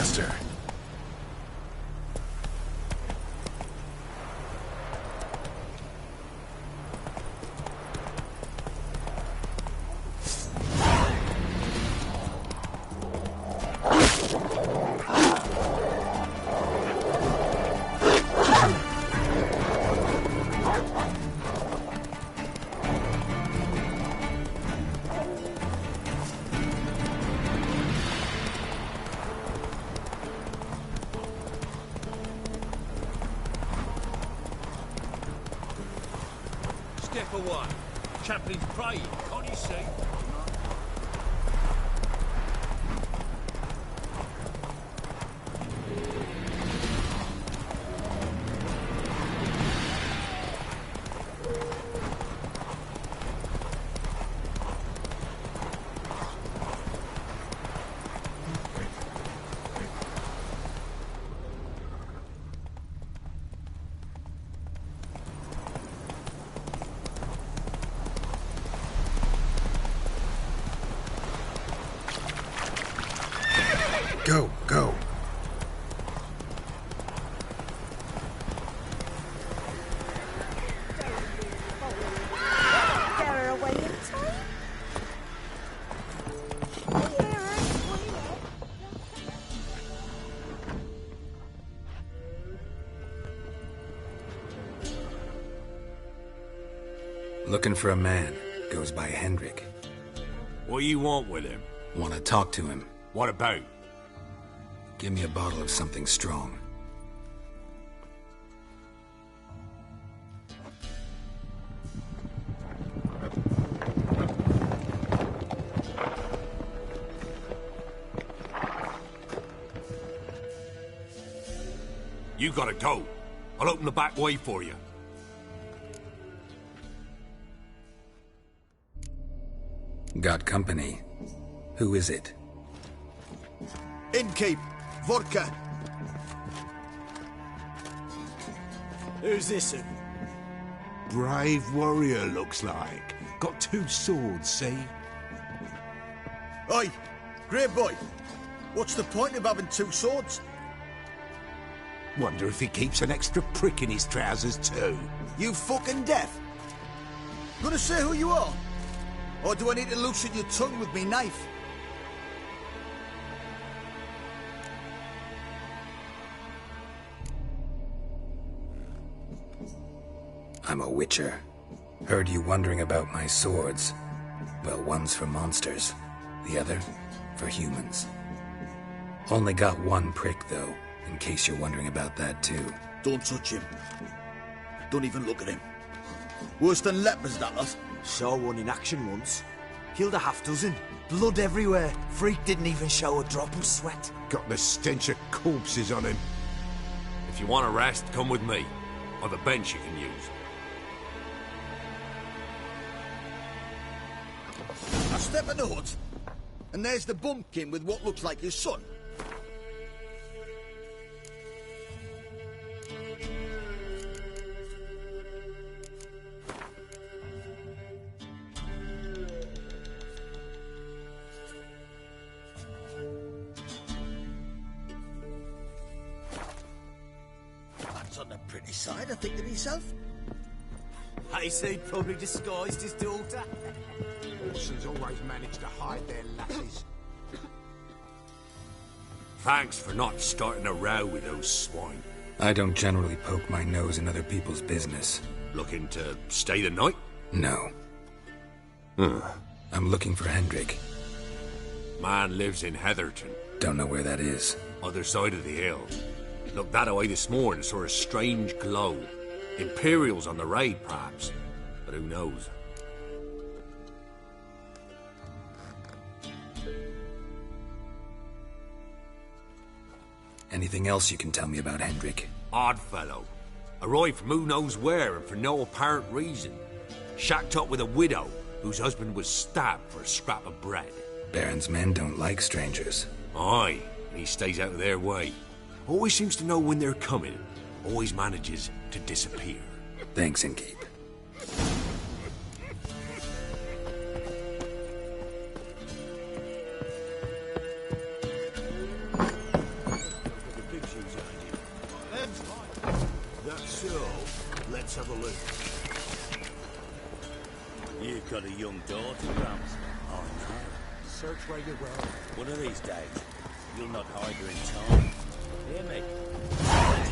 faster. Step away. Chaplin's praying, can't you see? Go, go. Get her away in time. Looking for a man. Goes by Hendrik. What do you want with him? Want to talk to him. What about? Give me a bottle of something strong. You gotta go. I'll open the back way for you. Got company. Who is it? Innkeep. Vodka. Who's this? Brave warrior, looks like. Got 2 swords, see? Oi, great boy. What's the point of having 2 swords? Wonder if he keeps an extra prick in his trousers too. You fucking deaf? Gonna say who you are? Or do I need to loosen your tongue with me knife? I'm a witcher. Heard you wondering about my swords. Well, one's for monsters, the other for humans. Only got 1 prick, though, in case you're wondering about that, too. Don't touch him. Don't even look at him. Worse than lepers, that lot. Saw one in action once. Killed a half-dozen. Blood everywhere. Freak didn't even show a drop of sweat. Got the stench of corpses on him. If you want a rest, come with me. Or the bench you can use. I step in the hut, and there's the bumpkin with what looks like his son. That's on the pretty side, I think to myself. I say probably disguised his daughter. Orsons always manage to hide their lasses. Thanks for not starting a row with those swine. I don't generally poke my nose in other people's business. Looking to stay the night? No. I'm looking for Hendrik. Man lives in Heatherton. Don't know where that is. Other side of the hill. Looked that away this morning, saw a strange glow. Imperials on the raid, perhaps. But who knows? Anything else you can tell me about Hendrik? Odd fellow. Arrived from who knows where and for no apparent reason. Shacked up with a widow whose husband was stabbed for a scrap of bread. Baron's men don't like strangers. Aye, and he stays out of their way. Always seems to know when they're coming. Always manages to disappear. Thanks, Innkeep. You've got a young daughter, Rams. Oh, no. Search where you will. One of these days, you'll not hide her in time. Hear me?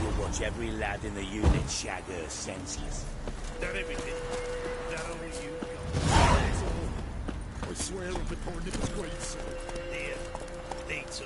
You'll watch every lad in the unit shag her senseless. That everything. That only you got. That's all. I swear on the poor nipper's grave, sir. There. Think so.